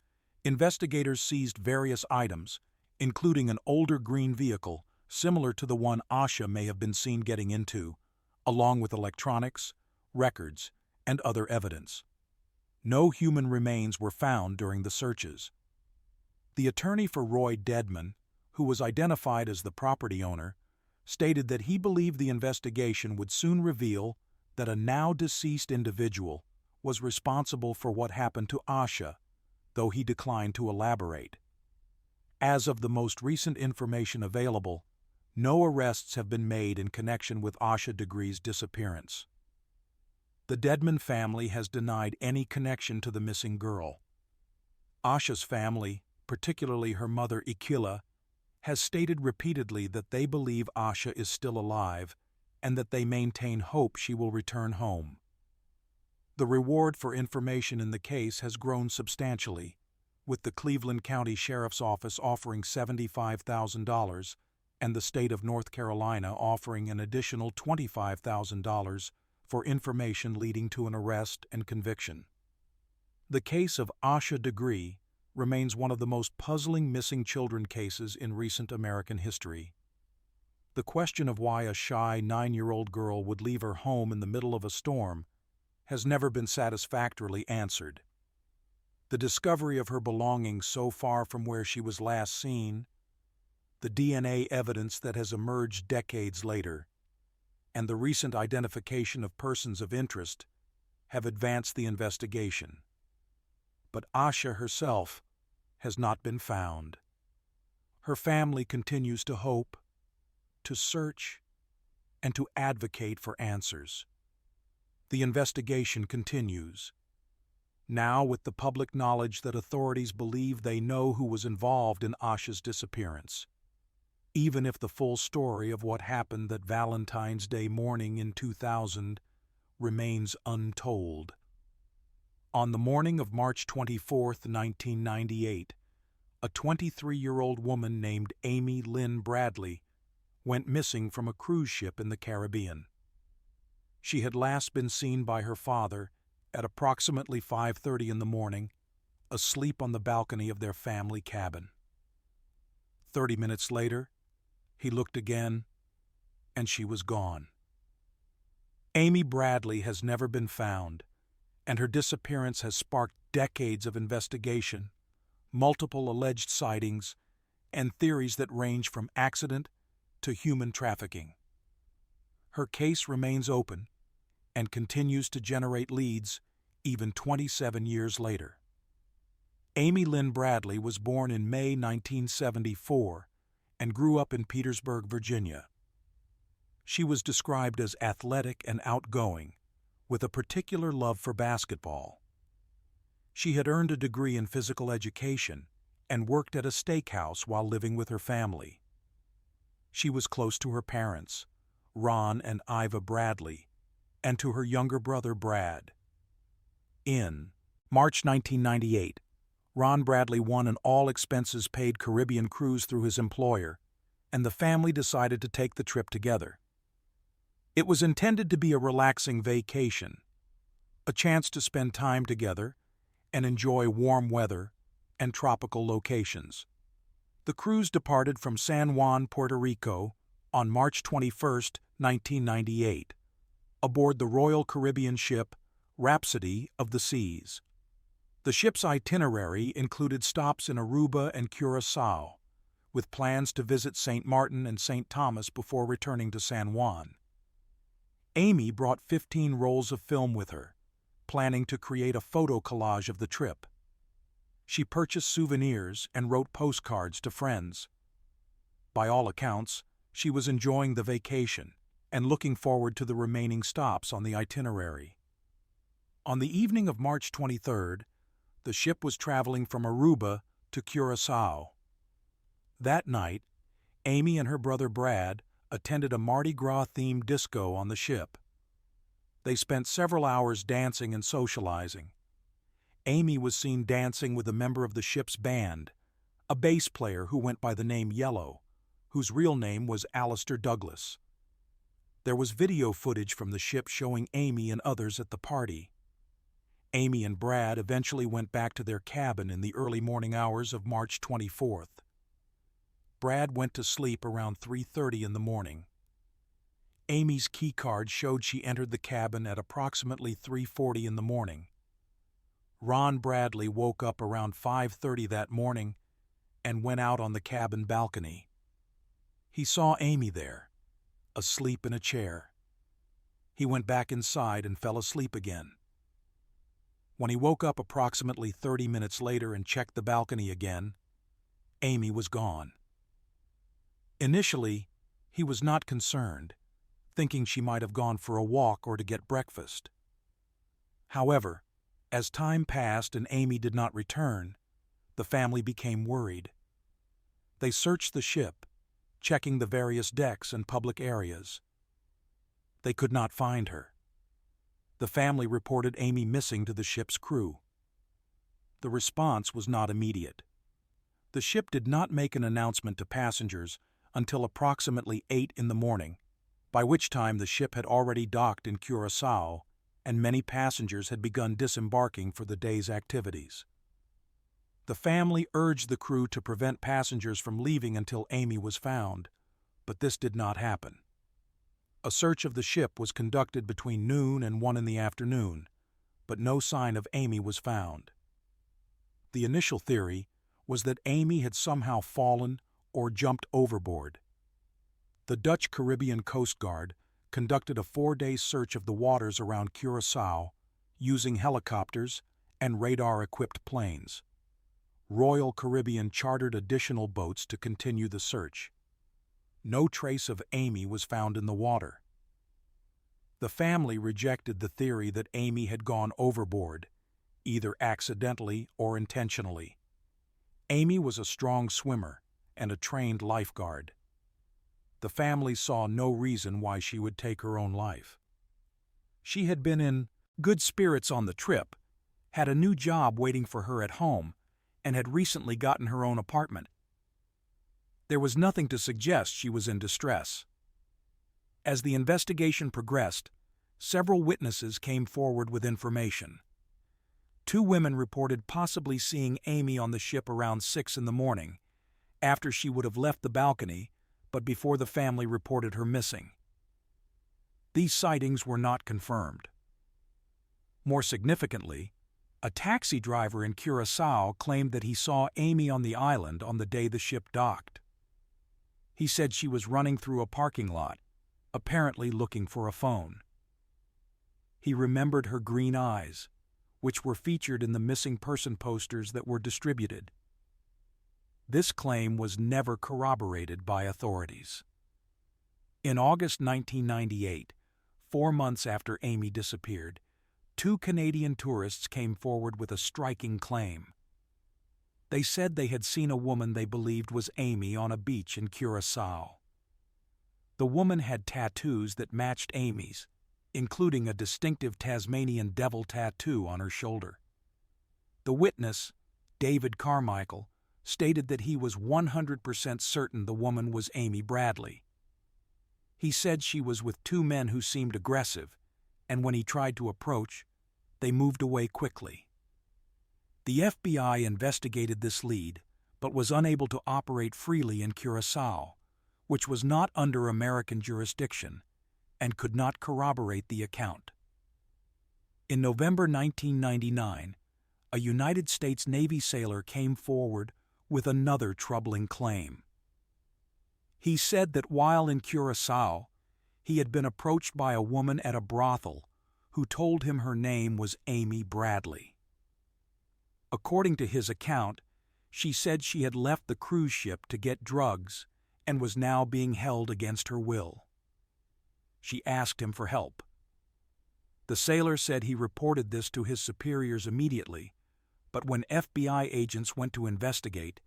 Speaker 1: investigators seized various items, including an older green vehicle similar to the one Asha may have been seen getting into, along with electronics, records, and other evidence. No human remains were found during the searches. The attorney for Roy Dedman, who was identified as the property owner, stated that he believed the investigation would soon reveal that a now-deceased individual was responsible for what happened to Asha, though he declined to elaborate. As of the most recent information available, no arrests have been made in connection with Asha Degree's disappearance. The Dedman family has denied any connection to the missing girl. Asha's family, particularly her mother Ikila, has stated repeatedly that they believe Asha is still alive and that they maintain hope she will return home. The reward for information in the case has grown substantially, with the Cleveland County Sheriff's Office offering $75,000 and the state of North Carolina offering an additional $25,000 for information leading to an arrest and conviction. The case of Asha Degree remains one of the most puzzling missing children cases in recent American history. The question of why a shy 9-year-old girl would leave her home in the middle of a storm has never been satisfactorily answered. The discovery of her belongings so far from where she was last seen, the DNA evidence that has emerged decades later, and the recent identification of persons of interest have advanced the investigation. But Asha herself has not been found. Her family continues to hope, to search, and to advocate for answers. The investigation continues, now with the public knowledge that authorities believe they know who was involved in Asha's disappearance, even if the full story of what happened that Valentine's Day morning in 2000 remains untold. On the morning of March 24, 1998, a 23-year-old woman named Amy Lynn Bradley went missing from a cruise ship in the Caribbean. She had last been seen by her father at approximately 5:30 in the morning, asleep on the balcony of their family cabin. 30 minutes later, he looked again, and she was gone. Amy Bradley has never been found, and her disappearance has sparked decades of investigation, multiple alleged sightings, and theories that range from accident to human trafficking. Her case remains open and continues to generate leads even 27 years later. Amy Lynn Bradley was born in May 1974 and grew up in Petersburg, Virginia. She was described as athletic and outgoing, with a particular love for basketball. She had earned a degree in physical education and worked at a steakhouse while living with her family. She was close to her parents, Ron and Iva Bradley, and to her younger brother Brad. In March 1998, Ron Bradley won an all-expenses-paid Caribbean cruise through his employer, and the family decided to take the trip together. It was intended to be a relaxing vacation, a chance to spend time together and enjoy warm weather and tropical locations. The cruise departed from San Juan, Puerto Rico, on March 21, 1998, aboard the Royal Caribbean ship Rhapsody of the Seas. The ship's itinerary included stops in Aruba and Curaçao, with plans to visit St. Martin and St. Thomas before returning to San Juan. Amy brought 15 rolls of film with her, planning to create a photo collage of the trip. She purchased souvenirs and wrote postcards to friends. By all accounts, she was enjoying the vacation and looking forward to the remaining stops on the itinerary. On the evening of March 23rd, the ship was traveling from Aruba to Curaçao. That night, Amy and her brother Brad attended a Mardi Gras-themed disco on the ship. They spent several hours dancing and socializing. Amy was seen dancing with a member of the ship's band, a bass player who went by the name Yellow, whose real name was Alistair Douglas. There was video footage from the ship showing Amy and others at the party. Amy and Brad eventually went back to their cabin in the early morning hours of March 24th. Brad went to sleep around 3:30 in the morning. Amy's keycard showed she entered the cabin at approximately 3:40 in the morning. Ron Bradley woke up around 5:30 that morning and went out on the cabin balcony. He saw Amy there, asleep in a chair. He went back inside and fell asleep again. When he woke up approximately 30 minutes later and checked the balcony again, Amy was gone. Initially, he was not concerned, thinking she might have gone for a walk or to get breakfast. However, as time passed and Amy did not return, the family became worried. They searched the ship, checking the various decks and public areas. They could not find her. The family reported Amy missing to the ship's crew. The response was not immediate. The ship did not make an announcement to passengers until approximately 8 in the morning, by which time the ship had already docked in Curaçao and many passengers had begun disembarking for the day's activities. The family urged the crew to prevent passengers from leaving until Amy was found, but this did not happen. A search of the ship was conducted between noon and 1 in the afternoon, but no sign of Amy was found. The initial theory was that Amy had somehow fallen or jumped overboard. The Dutch Caribbean Coast Guard conducted a 4-day search of the waters around Curaçao using helicopters and radar-equipped planes. Royal Caribbean chartered additional boats to continue the search. No trace of Amy was found in the water. The family rejected the theory that Amy had gone overboard, either accidentally or intentionally. Amy was a strong swimmer and a trained lifeguard. The family saw no reason why she would take her own life. She had been in good spirits on the trip, had a new job waiting for her at home, and had recently gotten her own apartment. There was nothing to suggest she was in distress. As the investigation progressed, several witnesses came forward with information. 2 women reported possibly seeing Amy on the ship around 6 in the morning, after she would have left the balcony, but before the family reported her missing. These sightings were not confirmed. More significantly, a taxi driver in Curaçao claimed that he saw Amy on the island on the day the ship docked. He said she was running through a parking lot, apparently looking for a phone. He remembered her green eyes, which were featured in the missing person posters that were distributed. This claim was never corroborated by authorities. In August 1998, 4 months after Amy disappeared, 2 Canadian tourists came forward with a striking claim. They said they had seen a woman they believed was Amy on a beach in Curaçao. The woman had tattoos that matched Amy's, including a distinctive Tasmanian devil tattoo on her shoulder. The witness, David Carmichael, stated that he was 100% certain the woman was Amy Bradley. He said she was with 2 men who seemed aggressive, and when he tried to approach, they moved away quickly. The FBI investigated this lead, but was unable to operate freely in Curaçao, which was not under American jurisdiction, and could not corroborate the account. In November 1999, a United States Navy sailor came forward with another troubling claim. He said that while in Curaçao, he had been approached by a woman at a brothel who told him her name was Amy Bradley. According to his account, she said she had left the cruise ship to get drugs and was now being held against her will. She asked him for help. The sailor said he reported this to his superiors immediately, but when FBI agents went to investigate,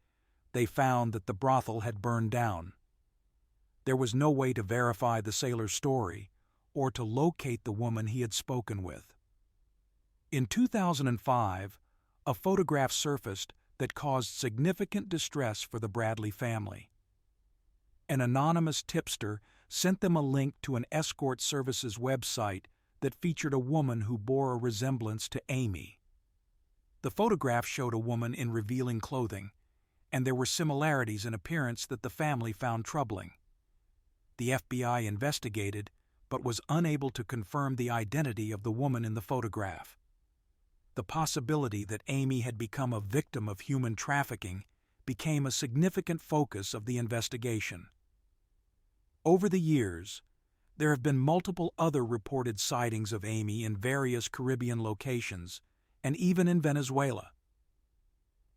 Speaker 1: they found that the brothel had burned down. There was no way to verify the sailor's story or to locate the woman he had spoken with. In 2005, a photograph surfaced that caused significant distress for the Bradley family. An anonymous tipster sent them a link to an escort services website that featured a woman who bore a resemblance to Amy. The photograph showed a woman in revealing clothing, and there were similarities in appearance that the family found troubling. The FBI investigated, but was unable to confirm the identity of the woman in the photograph. The possibility that Amy had become a victim of human trafficking became a significant focus of the investigation. Over the years, there have been multiple other reported sightings of Amy in various Caribbean locations, and even in Venezuela.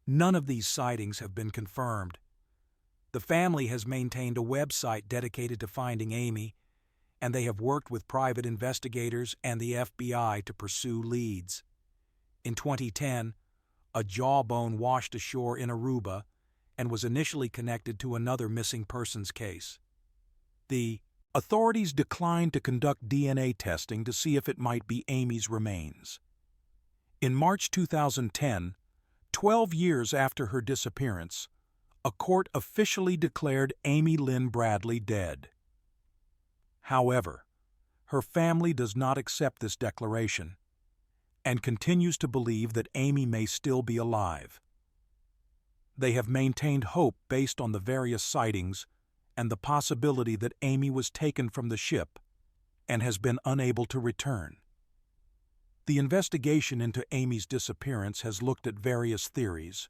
Speaker 1: None of these sightings have been confirmed. The family has maintained a website dedicated to finding Amy, and they have worked with private investigators and the FBI to pursue leads. In 2010, a jawbone washed ashore in Aruba and was initially connected to another missing persons case. The authorities declined to conduct DNA testing to see if it might be Amy's remains. In March 2010, 12 years after her disappearance, a court officially declared Amy Lynn Bradley dead. However, her family does not accept this declaration and continues to believe that Amy may still be alive. They have maintained hope based on the various sightings and the possibility that Amy was taken from the ship and has been unable to return. The investigation into Amy's disappearance has looked at various theories.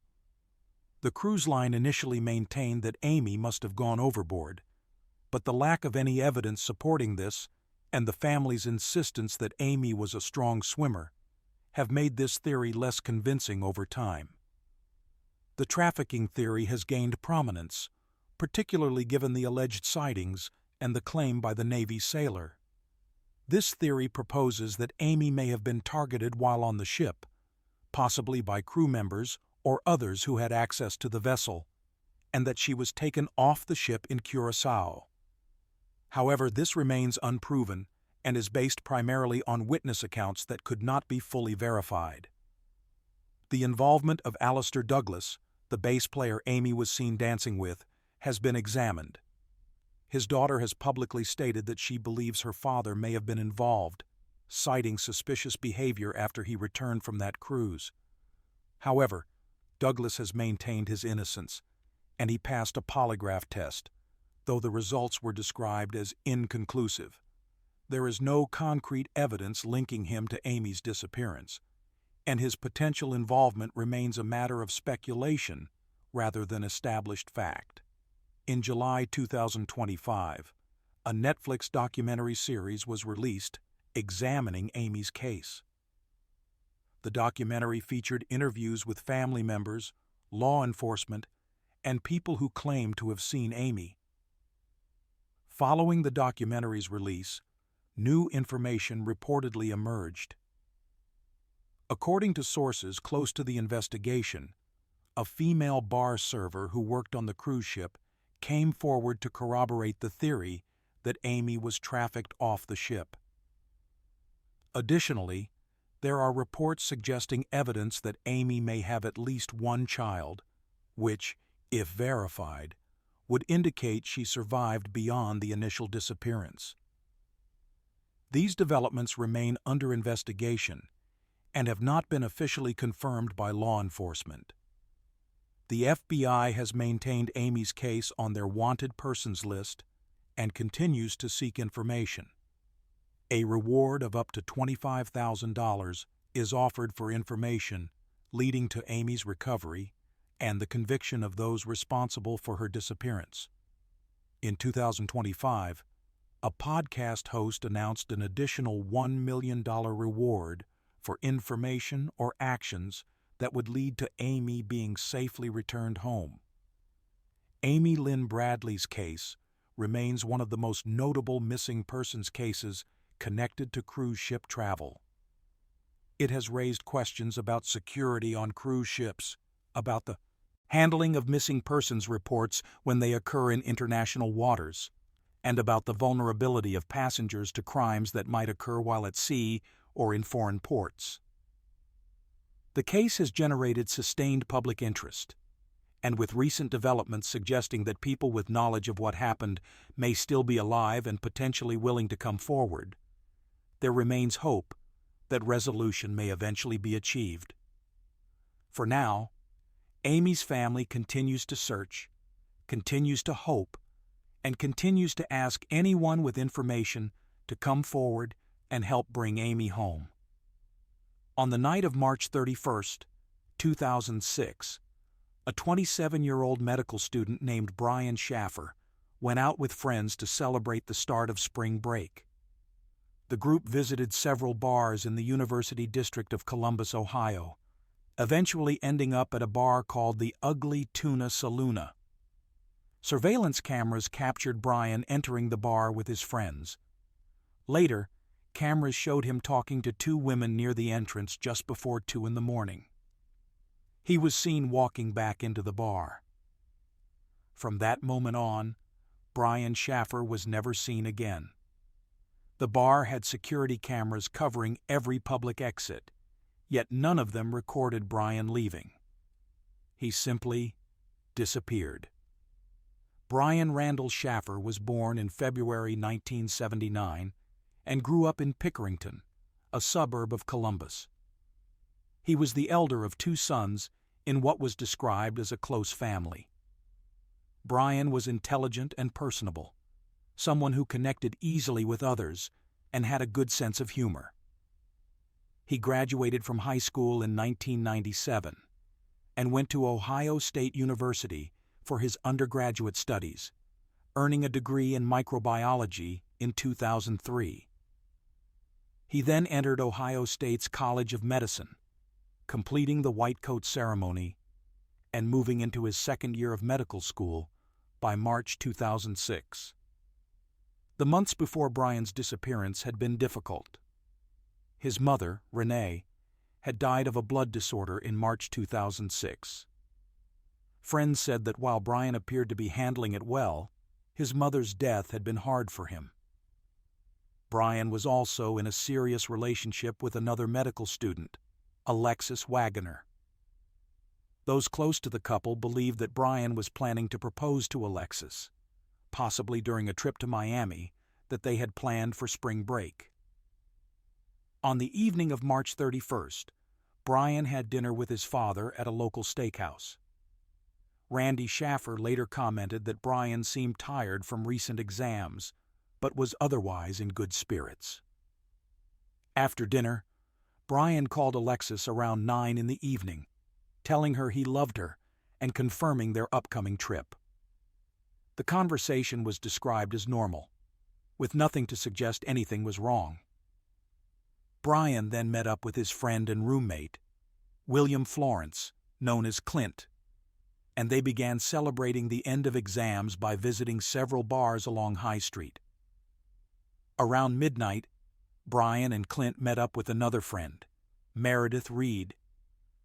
Speaker 1: The cruise line initially maintained that Amy must have gone overboard, but the lack of any evidence supporting this and the family's insistence that Amy was a strong swimmer have made this theory less convincing over time. The trafficking theory has gained prominence, particularly given the alleged sightings and the claim by the Navy sailor. This theory proposes that Amy may have been targeted while on the ship, possibly by crew members or others who had access to the vessel, and that she was taken off the ship in Curaçao. However, this remains unproven and is based primarily on witness accounts that could not be fully verified. The involvement of Alistair Douglas, the bass player Amy was seen dancing with, has been examined. His daughter has publicly stated that she believes her father may have been involved, citing suspicious behavior after he returned from that cruise. However, Douglas has maintained his innocence, and he passed a polygraph test, though the results were described as inconclusive. There is no concrete evidence linking him to Amy's disappearance, and his potential involvement remains a matter of speculation rather than established fact. In July 2025, a Netflix documentary series was released examining Amy's case. The documentary featured interviews with family members, law enforcement, and people who claim to have seen Amy. Following the documentary's release, new information reportedly emerged. According to sources close to the investigation, a female bar server who worked on the cruise ship came forward to corroborate the theory that Amy was trafficked off the ship. Additionally, there are reports suggesting evidence that Amy may have at least one child, which, if verified, would indicate she survived beyond the initial disappearance. These developments remain under investigation and have not been officially confirmed by law enforcement. The FBI has maintained Amy's case on their wanted persons list and continues to seek information. A reward of up to $25,000 is offered for information leading to Amy's recovery and the conviction of those responsible for her disappearance. In 2025, a podcast host announced an additional $1 million reward for information or actions that would lead to Amy being safely returned home. Amy Lynn Bradley's case remains one of the most notable missing persons cases connected to cruise ship travel. It has raised questions about security on cruise ships, about the handling of missing persons reports when they occur in international waters, and about the vulnerability of passengers to crimes that might occur while at sea or in foreign ports. The case has generated sustained public interest, and with recent developments suggesting that people with knowledge of what happened may still be alive and potentially willing to come forward, there remains hope that resolution may eventually be achieved. For now, Amy's family continues to search, continues to hope, and continues to ask anyone with information to come forward and help bring Amy home. On the night of March 31st, 2006, a 27-year-old medical student named Brian Shaffer went out with friends to celebrate the start of spring break. The group visited several bars in the University District of Columbus, Ohio, eventually ending up at a bar called the Ugly Tuna Saloona. Surveillance cameras captured Brian entering the bar with his friends. Later, cameras showed him talking to two women near the entrance just before 2 a.m. He was seen walking back into the bar. From that moment on, Brian Shaffer was never seen again. The bar had security cameras covering every public exit, yet none of them recorded Brian leaving. He simply disappeared. Brian Randall Shaffer was born in February 1979 and grew up in Pickerington, a suburb of Columbus. He was the elder of 2 sons in what was described as a close family. Brian was intelligent and personable, someone who connected easily with others and had a good sense of humor. He graduated from high school in 1997 and went to Ohio State University for his undergraduate studies, earning a degree in microbiology in 2003. He then entered Ohio State's College of Medicine, completing the white coat ceremony and moving into his second year of medical school by March 2006. The months before Brian's disappearance had been difficult. His mother, Renee, had died of a blood disorder in March 2006. Friends said that while Brian appeared to be handling it well, his mother's death had been hard for him. Brian was also in a serious relationship with another medical student, Alexis Wagoner. Those close to the couple believed that Brian was planning to propose to Alexis, possibly during a trip to Miami that they had planned for spring break. On the evening of March 31st, Brian had dinner with his father at a local steakhouse. Randy Shaffer later commented that Brian seemed tired from recent exams, but was otherwise in good spirits. After dinner, Brian called Alexis around 9 in the evening, telling her he loved her and confirming their upcoming trip. The conversation was described as normal, with nothing to suggest anything was wrong. Brian then met up with his friend and roommate, William Florence, known as Clint, and they began celebrating the end of exams by visiting several bars along High Street. Around midnight, Brian and Clint met up with another friend, Meredith Reed,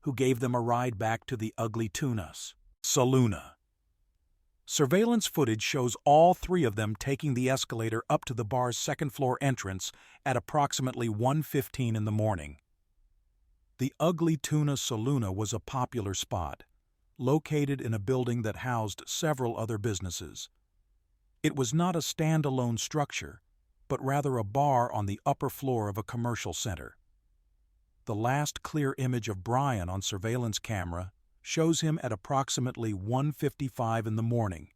Speaker 1: who gave them a ride back to the Ugly Tuna's saloon. Surveillance footage shows all three of them taking the escalator up to the bar's second-floor entrance at approximately 1:15 in the morning. The Ugly Tuna Saloon was a popular spot, located in a building that housed several other businesses. It was not a standalone structure, but rather a bar on the upper floor of a commercial center. The last clear image of Brian on surveillance camera shows him at approximately 1:55 in the morning,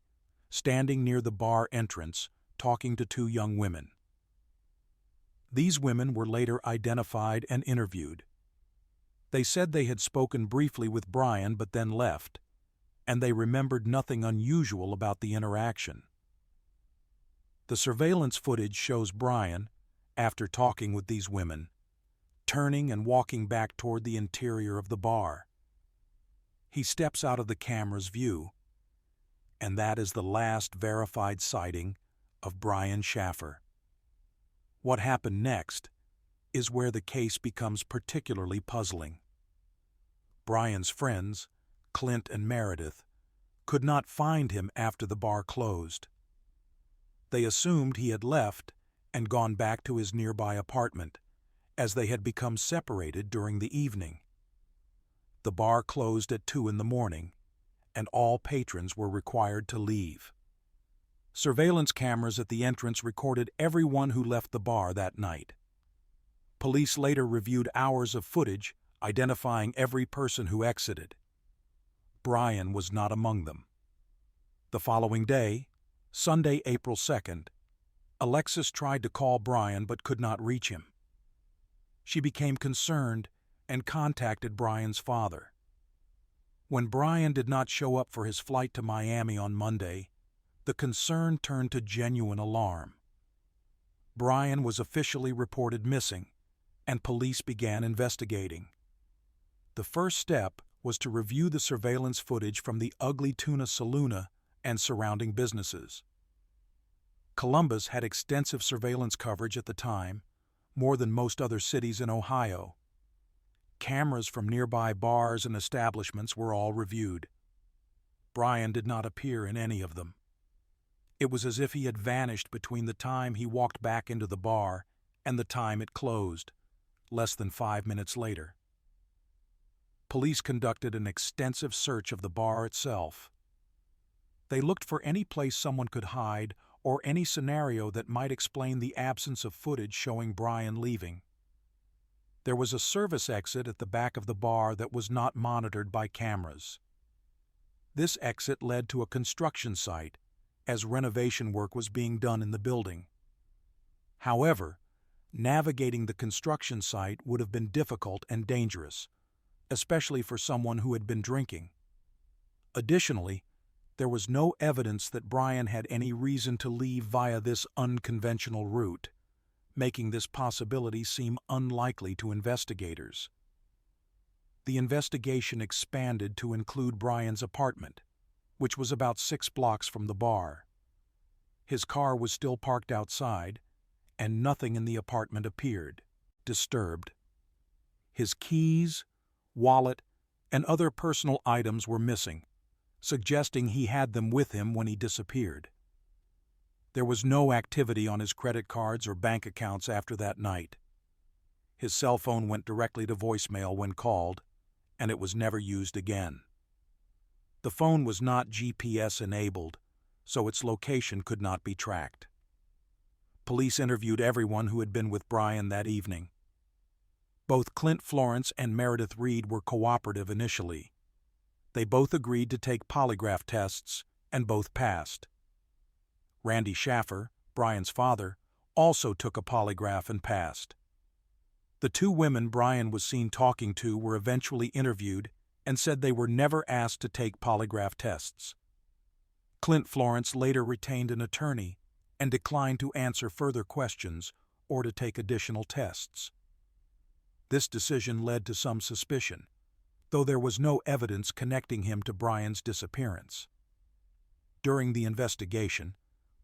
Speaker 1: standing near the bar entrance, talking to two young women. These women were later identified and interviewed. They said they had spoken briefly with Brian but then left, and they remembered nothing unusual about the interaction. The surveillance footage shows Brian, after talking with these women, turning and walking back toward the interior of the bar. He steps out of the camera's view, and that is the last verified sighting of Brian Shaffer. What happened next is where the case becomes particularly puzzling. Brian's friends, Clint and Meredith, could not find him after the bar closed. They assumed he had left and gone back to his nearby apartment, as they had become separated during the evening. The bar closed at 2 in the morning, and all patrons were required to leave. Surveillance cameras at the entrance recorded everyone who left the bar that night. Police later reviewed hours of footage, identifying every person who exited. Brian was not among them. The following day, Sunday, April 2nd, Alexis tried to call Brian but could not reach him. She became concerned and contacted Brian's father. When Brian did not show up for his flight to Miami on Monday, the concern turned to genuine alarm. Brian was officially reported missing, and police began investigating. The first step was to review the surveillance footage from the Ugly Tuna Saloon and surrounding businesses. Columbus had extensive surveillance coverage at the time, more than most other cities in Ohio. Cameras from nearby bars and establishments were all reviewed. Brian did not appear in any of them. It was as if he had vanished between the time he walked back into the bar and the time it closed, less than 5 minutes later. Police conducted an extensive search of the bar itself. They looked for any place someone could hide or any scenario that might explain the absence of footage showing Brian leaving. There was a service exit at the back of the bar that was not monitored by cameras. This exit led to a construction site, as renovation work was being done in the building. However, navigating the construction site would have been difficult and dangerous, especially for someone who had been drinking. Additionally, there was no evidence that Brian had any reason to leave via this unconventional route, making this possibility seem unlikely to investigators. The investigation expanded to include Brian's apartment, which was about 6 blocks from the bar. His car was still parked outside, and nothing in the apartment appeared disturbed. His keys, wallet, and other personal items were missing, suggesting he had them with him when he disappeared. There was no activity on his credit cards or bank accounts after that night. His cell phone went directly to voicemail when called, and it was never used again. The phone was not GPS-enabled, so its location could not be tracked. Police interviewed everyone who had been with Brian that evening. Both Clint Florence and Meredith Reed were cooperative initially. They both agreed to take polygraph tests, and both passed. Randy Shaffer, Brian's father, also took a polygraph and passed. The two women Brian was seen talking to were eventually interviewed and said they were never asked to take polygraph tests. Clint Florence later retained an attorney and declined to answer further questions or to take additional tests. This decision led to some suspicion, though there was no evidence connecting him to Brian's disappearance. During the investigation,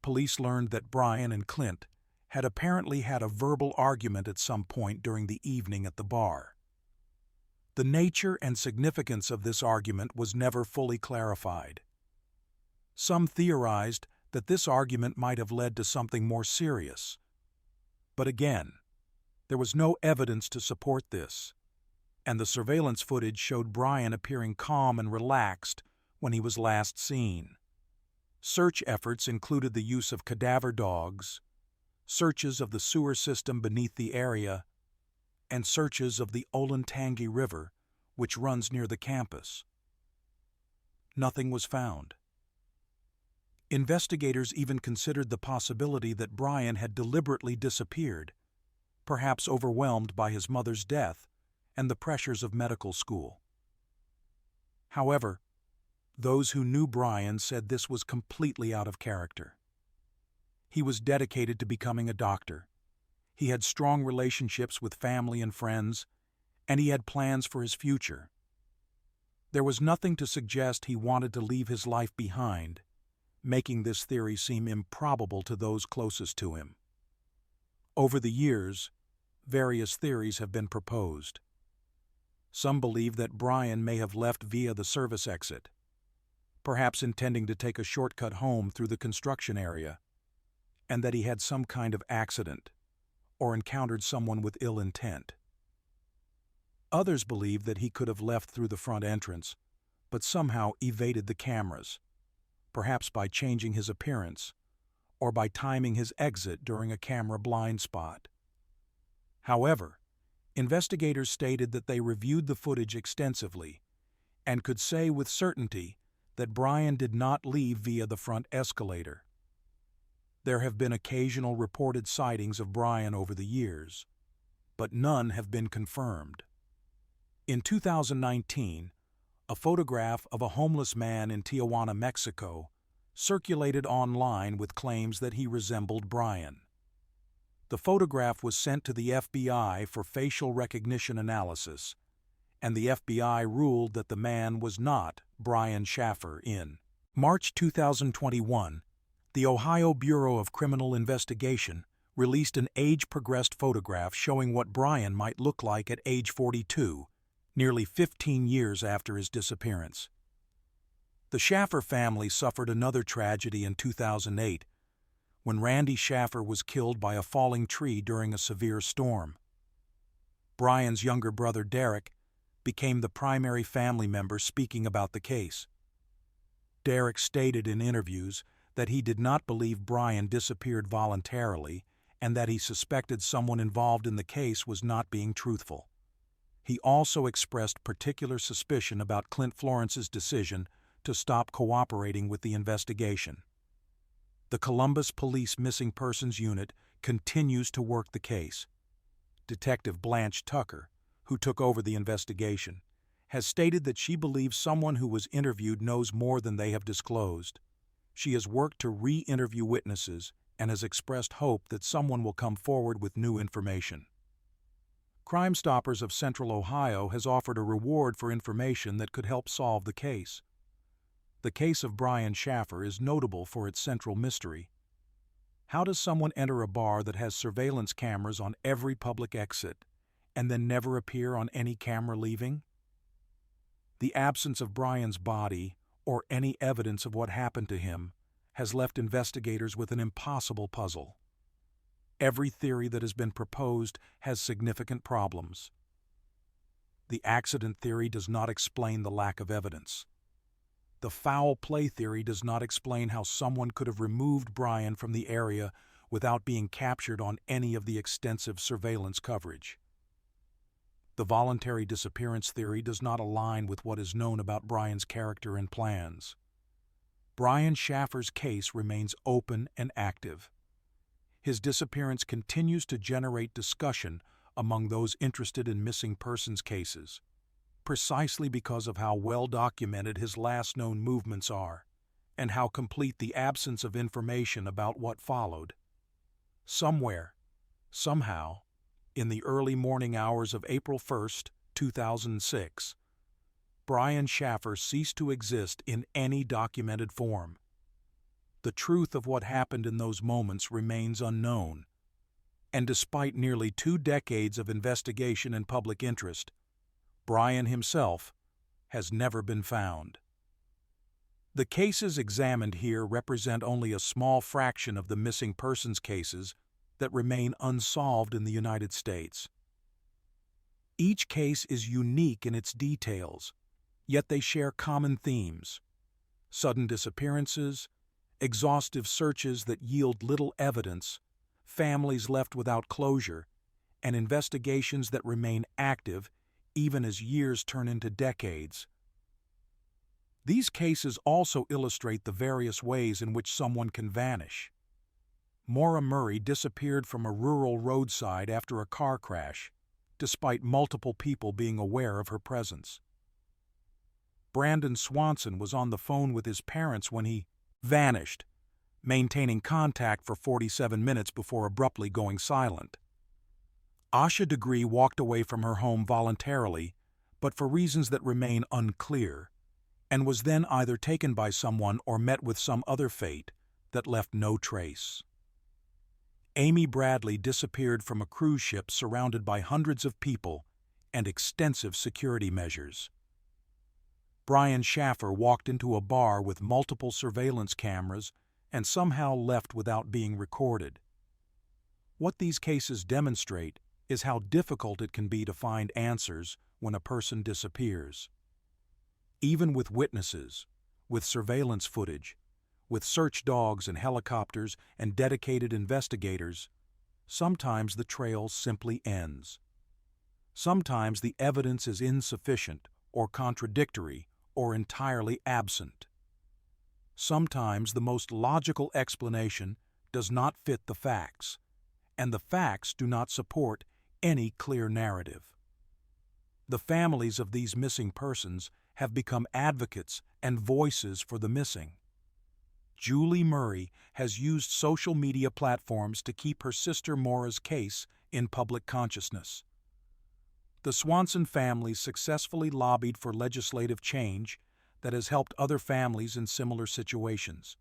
Speaker 1: police learned that Brian and Clint had apparently had a verbal argument at some point during the evening at the bar. The nature and significance of this argument was never fully clarified. Some theorized that this argument might have led to something more serious. But again, there was no evidence to support this, and the surveillance footage showed Brian appearing calm and relaxed when he was last seen. Search efforts included the use of cadaver dogs, searches of the sewer system beneath the area, and searches of the Olentangy River, which runs near the campus. Nothing was found. Investigators even considered the possibility that Brian had deliberately disappeared, perhaps overwhelmed by his mother's death and the pressures of medical school. However, those who knew Brian said this was completely out of character. He was dedicated to becoming a doctor. He had strong relationships with family and friends, and he had plans for his future. There was nothing to suggest he wanted to leave his life behind, making this theory seem improbable to those closest to him. Over the years, various theories have been proposed. Some believe that Brian may have left via the service exit, perhaps intending to take a shortcut home through the construction area, and that he had some kind of accident or encountered someone with ill intent. Others believe that he could have left through the front entrance, but somehow evaded the cameras, perhaps by changing his appearance or by timing his exit during a camera blind spot. However, investigators stated that they reviewed the footage extensively and could say with certainty that Brian did not leave via the front escalator. There have been occasional reported sightings of Brian over the years, but none have been confirmed. In 2019, a photograph of a homeless man in Tijuana, Mexico, circulated online with claims that he resembled Brian. The photograph was sent to the FBI for facial recognition analysis, and the FBI ruled that the man was not Brian Shaffer. In March 2021, the Ohio Bureau of Criminal Investigation released an age-progressed photograph showing what Brian might look like at age 42, nearly 15 years after his disappearance. The Shaffer family suffered another tragedy in 2008, when Randy Shaffer was killed by a falling tree during a severe storm. Brian's younger brother Derek became the primary family member speaking about the case. Derek stated in interviews that he did not believe Brian disappeared voluntarily and that he suspected someone involved in the case was not being truthful. He also expressed particular suspicion about Clint Florence's decision to stop cooperating with the investigation. The Columbus Police Missing Persons Unit continues to work the case. Detective Blanche Tucker, who took over the investigation, has stated that she believes someone who was interviewed knows more than they have disclosed. She has worked to re-interview witnesses and has expressed hope that someone will come forward with new information. Crime Stoppers of Central Ohio has offered a reward for information that could help solve the case. The case of Brian Shaffer is notable for its central mystery. How does someone enter a bar that has surveillance cameras on every public exit and then never appear on any camera leaving? The absence of Brian's body, or any evidence of what happened to him, has left investigators with an impossible puzzle. Every theory that has been proposed has significant problems. The accident theory does not explain the lack of evidence. The foul play theory does not explain how someone could have removed Brian from the area without being captured on any of the extensive surveillance coverage. The voluntary disappearance theory does not align with what is known about Brian's character and plans. Brian Shaffer's case remains open and active. His disappearance continues to generate discussion among those interested in missing persons cases, precisely because of how well documented his last known movements are, and how complete the absence of information about what followed. Somewhere, somehow, in the early morning hours of April 1st, 2006, Brian Shaffer ceased to exist in any documented form. The truth of what happened in those moments remains unknown, and despite nearly 2 decades of investigation and public interest, Brian himself has never been found. The cases examined here represent only a small fraction of the missing persons cases that remain unsolved in the United States. Each case is unique in its details, yet they share common themes: sudden disappearances, exhaustive searches that yield little evidence, families left without closure, and investigations that remain active even as years turn into decades. These cases also illustrate the various ways in which someone can vanish. Maura Murray disappeared from a rural roadside after a car crash, despite multiple people being aware of her presence. Brandon Swanson was on the phone with his parents when he vanished, maintaining contact for 47 minutes before abruptly going silent. Asha Degree walked away from her home voluntarily, but for reasons that remain unclear, and was then either taken by someone or met with some other fate that left no trace. Amy Bradley disappeared from a cruise ship surrounded by hundreds of people and extensive security measures. Brian Shaffer walked into a bar with multiple surveillance cameras and somehow left without being recorded. What these cases demonstrate is how difficult it can be to find answers when a person disappears. Even with witnesses, with surveillance footage, with search dogs and helicopters and dedicated investigators, sometimes the trail simply ends. Sometimes the evidence is insufficient or contradictory or entirely absent. Sometimes the most logical explanation does not fit the facts, and the facts do not support any clear narrative. The families of these missing persons have become advocates and voices for the missing. Julie Murray has used social media platforms to keep her sister Maura's case in public consciousness. The Swanson family successfully lobbied for legislative change that has helped other families in similar situations.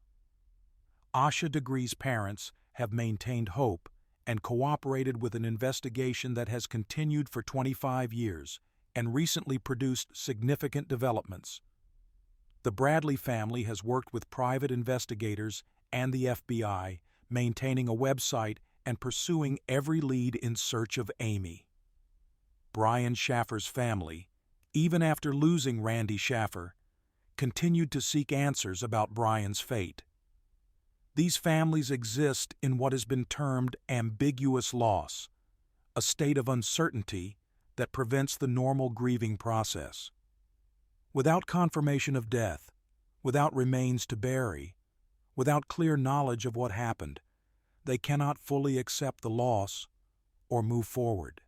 Speaker 1: Asha Degree's parents have maintained hope and cooperated with an investigation that has continued for 25 years and recently produced significant developments. The Bradley family has worked with private investigators and the FBI, maintaining a website and pursuing every lead in search of Amy. Brian Shaffer's family, even after losing Randy Shaffer, continued to seek answers about Brian's fate. These families exist in what has been termed ambiguous loss, a state of uncertainty that prevents the normal grieving process. Without confirmation of death, without remains to bury, without clear knowledge of what happened, they cannot fully accept the loss or move forward.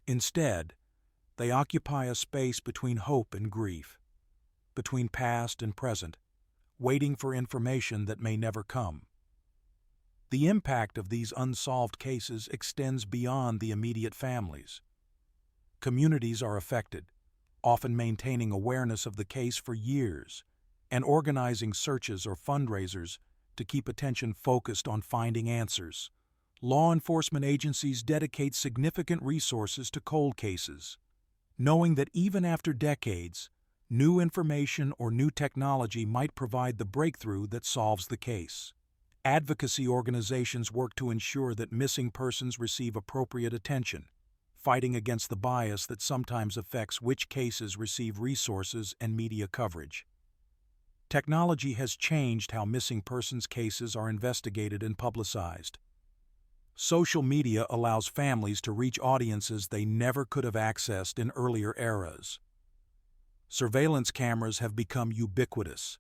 Speaker 1: Instead, they occupy a space between hope and grief, between past and present, waiting for information that may never come. The impact of these unsolved cases extends beyond the immediate families. Communities are affected, often maintaining awareness of the case for years and organizing searches or fundraisers to keep attention focused on finding answers. Law enforcement agencies dedicate significant resources to cold cases, knowing that even after decades, new information or new technology might provide the breakthrough that solves the case. Advocacy organizations work to ensure that missing persons receive appropriate attention, fighting against the bias that sometimes affects which cases receive resources and media coverage. Technology has changed how missing persons cases are investigated and publicized. Social media allows families to reach audiences they never could have accessed in earlier eras. Surveillance cameras have become ubiquitous,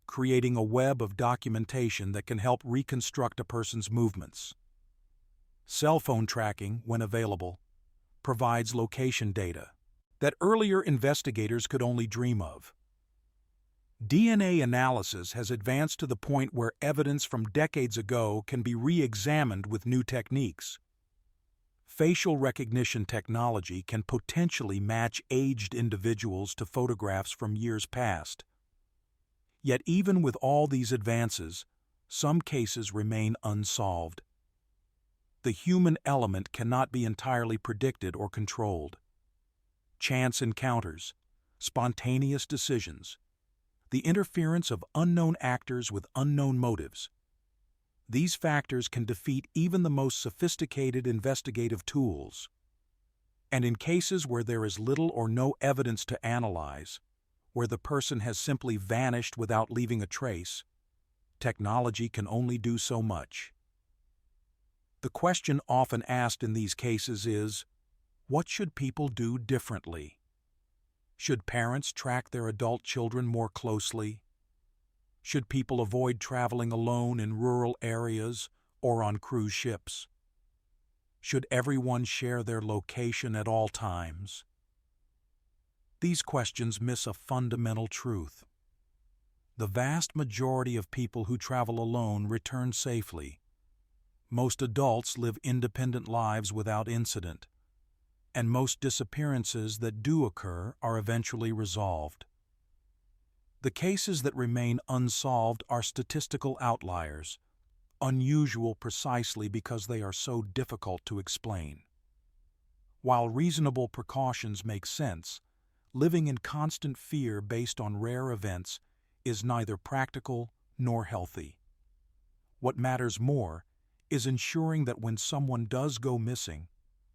Speaker 1: creating a web of documentation that can help reconstruct a person's movements. Cell phone tracking, when available, provides location data that earlier investigators could only dream of. DNA analysis has advanced to the point where evidence from decades ago can be re-examined with new techniques. Facial recognition technology can potentially match aged individuals to photographs from years past. Yet even with all these advances, some cases remain unsolved. The human element cannot be entirely predicted or controlled. Chance encounters, spontaneous decisions, the interference of unknown actors with unknown motives. These factors can defeat even the most sophisticated investigative tools. And in cases where there is little or no evidence to analyze, where the person has simply vanished without leaving a trace, technology can only do so much. The question often asked in these cases is, what should people do differently? Should parents track their adult children more closely? Should people avoid traveling alone in rural areas or on cruise ships? Should everyone share their location at all times? These questions miss a fundamental truth. The vast majority of people who travel alone return safely. Most adults live independent lives without incident, and most disappearances that do occur are eventually resolved. The cases that remain unsolved are statistical outliers, unusual precisely because they are so difficult to explain. While reasonable precautions make sense, living in constant fear based on rare events is neither practical nor healthy. What matters more is ensuring that when someone does go missing,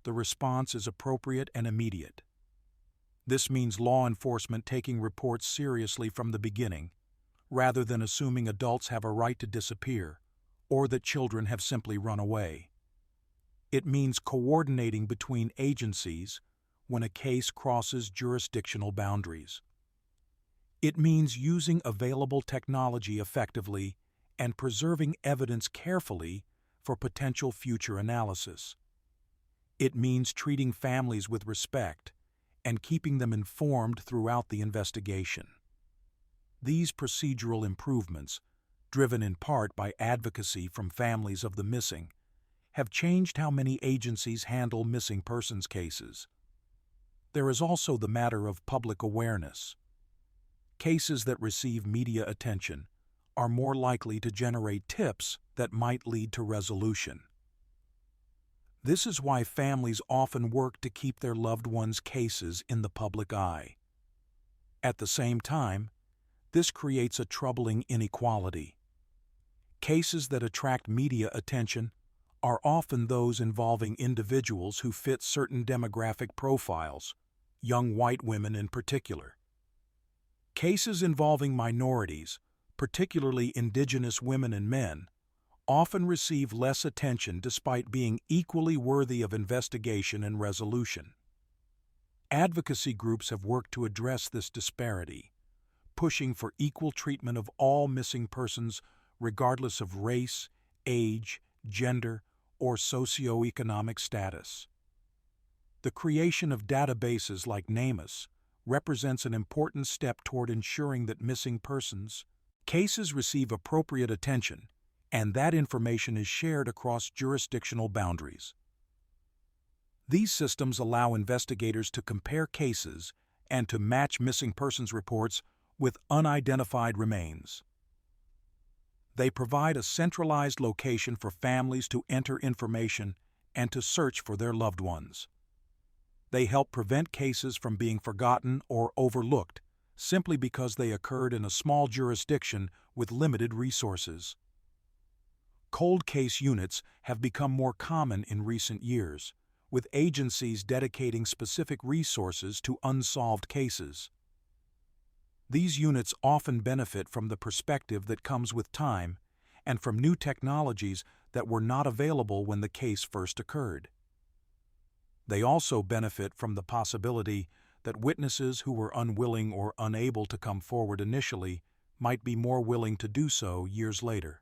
Speaker 1: the response is appropriate and immediate. This means law enforcement taking reports seriously from the beginning, rather than assuming adults have a right to disappear or that children have simply run away. It means coordinating between agencies when a case crosses jurisdictional boundaries. It means using available technology effectively and preserving evidence carefully for potential future analysis. It means treating families with respect and keeping them informed throughout the investigation. These procedural improvements, driven in part by advocacy from families of the missing, have changed how many agencies handle missing persons cases. There is also the matter of public awareness. Cases that receive media attention are more likely to generate tips that might lead to resolution. This is why families often work to keep their loved ones' cases in the public eye. At the same time, this creates a troubling inequality. Cases that attract media attention are often those involving individuals who fit certain demographic profiles, young white women in particular. Cases involving minorities, particularly indigenous women and men, often receive less attention despite being equally worthy of investigation and resolution. Advocacy groups have worked to address this disparity, pushing for equal treatment of all missing persons regardless of race, age, gender, or socioeconomic status. The creation of databases like NamUs represents an important step toward ensuring that missing persons cases receive appropriate attention and that information is shared across jurisdictional boundaries. These systems allow investigators to compare cases and to match missing persons reports with unidentified remains. They provide a centralized location for families to enter information and to search for their loved ones. They help prevent cases from being forgotten or overlooked simply because they occurred in a small jurisdiction with limited resources. Cold case units have become more common in recent years, with agencies dedicating specific resources to unsolved cases. These units often benefit from the perspective that comes with time and from new technologies that were not available when the case first occurred. They also benefit from the possibility that witnesses who were unwilling or unable to come forward initially might be more willing to do so years later.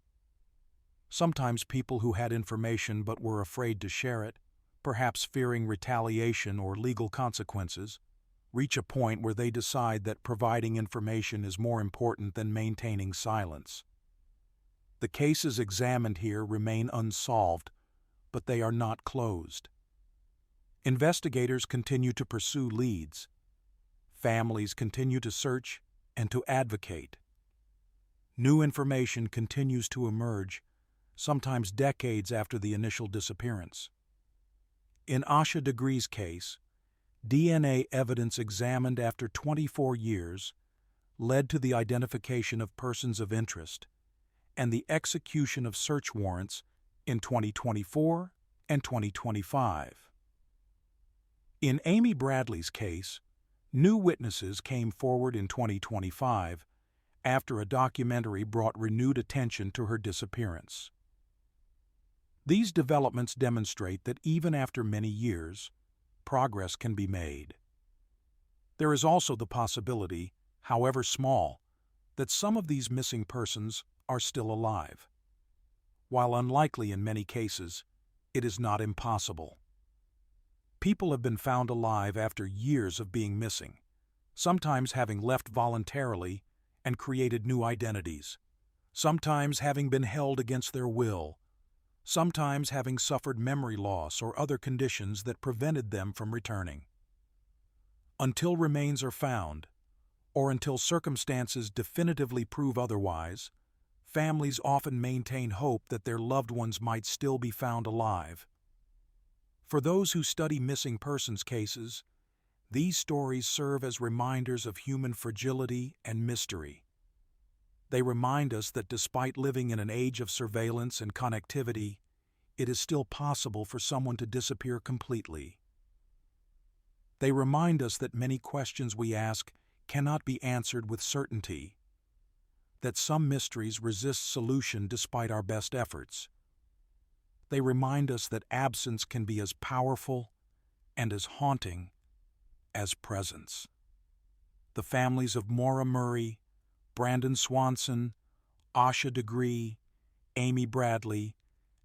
Speaker 1: Sometimes people who had information but were afraid to share it, perhaps fearing retaliation or legal consequences, reach a point where they decide that providing information is more important than maintaining silence. The cases examined here remain unsolved, but they are not closed. Investigators continue to pursue leads. Families continue to search and to advocate. New information continues to emerge, sometimes decades after the initial disappearance. In Asha Degree's case, DNA evidence examined after 24 years led to the identification of persons of interest and the execution of search warrants in 2024 and 2025. In Amy Bradley's case, new witnesses came forward in 2025 after a documentary brought renewed attention to her disappearance. These developments demonstrate that even after many years, progress can be made. There is also the possibility, however small, that some of these missing persons are still alive. While unlikely in many cases, it is not impossible. People have been found alive after years of being missing, sometimes having left voluntarily and created new identities, sometimes having been held against their will, sometimes having suffered memory loss or other conditions that prevented them from returning. Until remains are found, or until circumstances definitively prove otherwise, families often maintain hope that their loved ones might still be found alive. For those who study missing persons cases, these stories serve as reminders of human fragility and mystery. They remind us that despite living in an age of surveillance and connectivity, it is still possible for someone to disappear completely. They remind us that many questions we ask cannot be answered with certainty, that some mysteries resist solution despite our best efforts. They remind us that absence can be as powerful and as haunting as presence. The families of Maura Murray, Brandon Swanson, Asha Degree, Amy Bradley,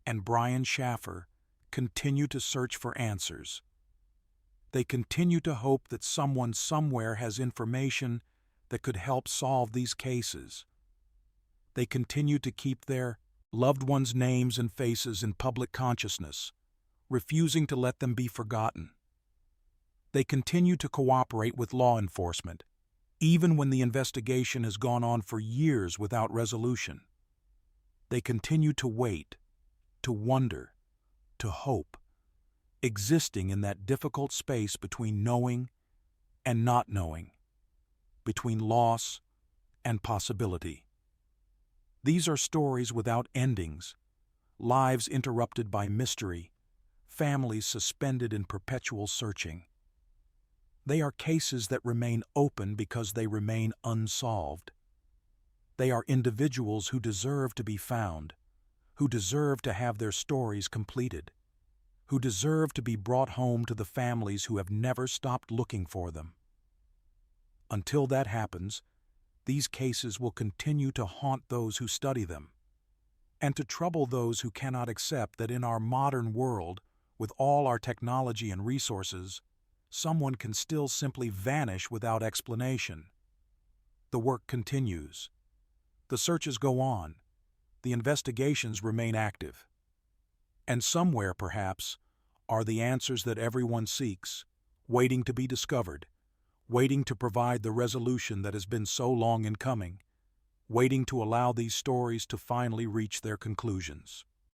Speaker 1: and Brian Shaffer continue to search for answers. They continue to hope that someone somewhere has information that could help solve these cases. They continue to keep their loved ones' names and faces in public consciousness, refusing to let them be forgotten. They continue to cooperate with law enforcement, even when the investigation has gone on for years without resolution. They continue to wait, to wonder, to hope, existing in that difficult space between knowing and not knowing, between loss and possibility. These are stories without endings, lives interrupted by mystery, families suspended in perpetual searching. They are cases that remain open because they remain unsolved. They are individuals who deserve to be found, who deserve to have their stories completed, who deserve to be brought home to the families who have never stopped looking for them. Until that happens, these cases will continue to haunt those who study them, and to trouble those who cannot accept that in our modern world, with all our technology and resources, someone can still simply vanish without explanation. The work continues. The searches go on. The investigations remain active. And somewhere, perhaps, are the answers that everyone seeks, waiting to be discovered, waiting to provide the resolution that has been so long in coming, waiting to allow these stories to finally reach their conclusions.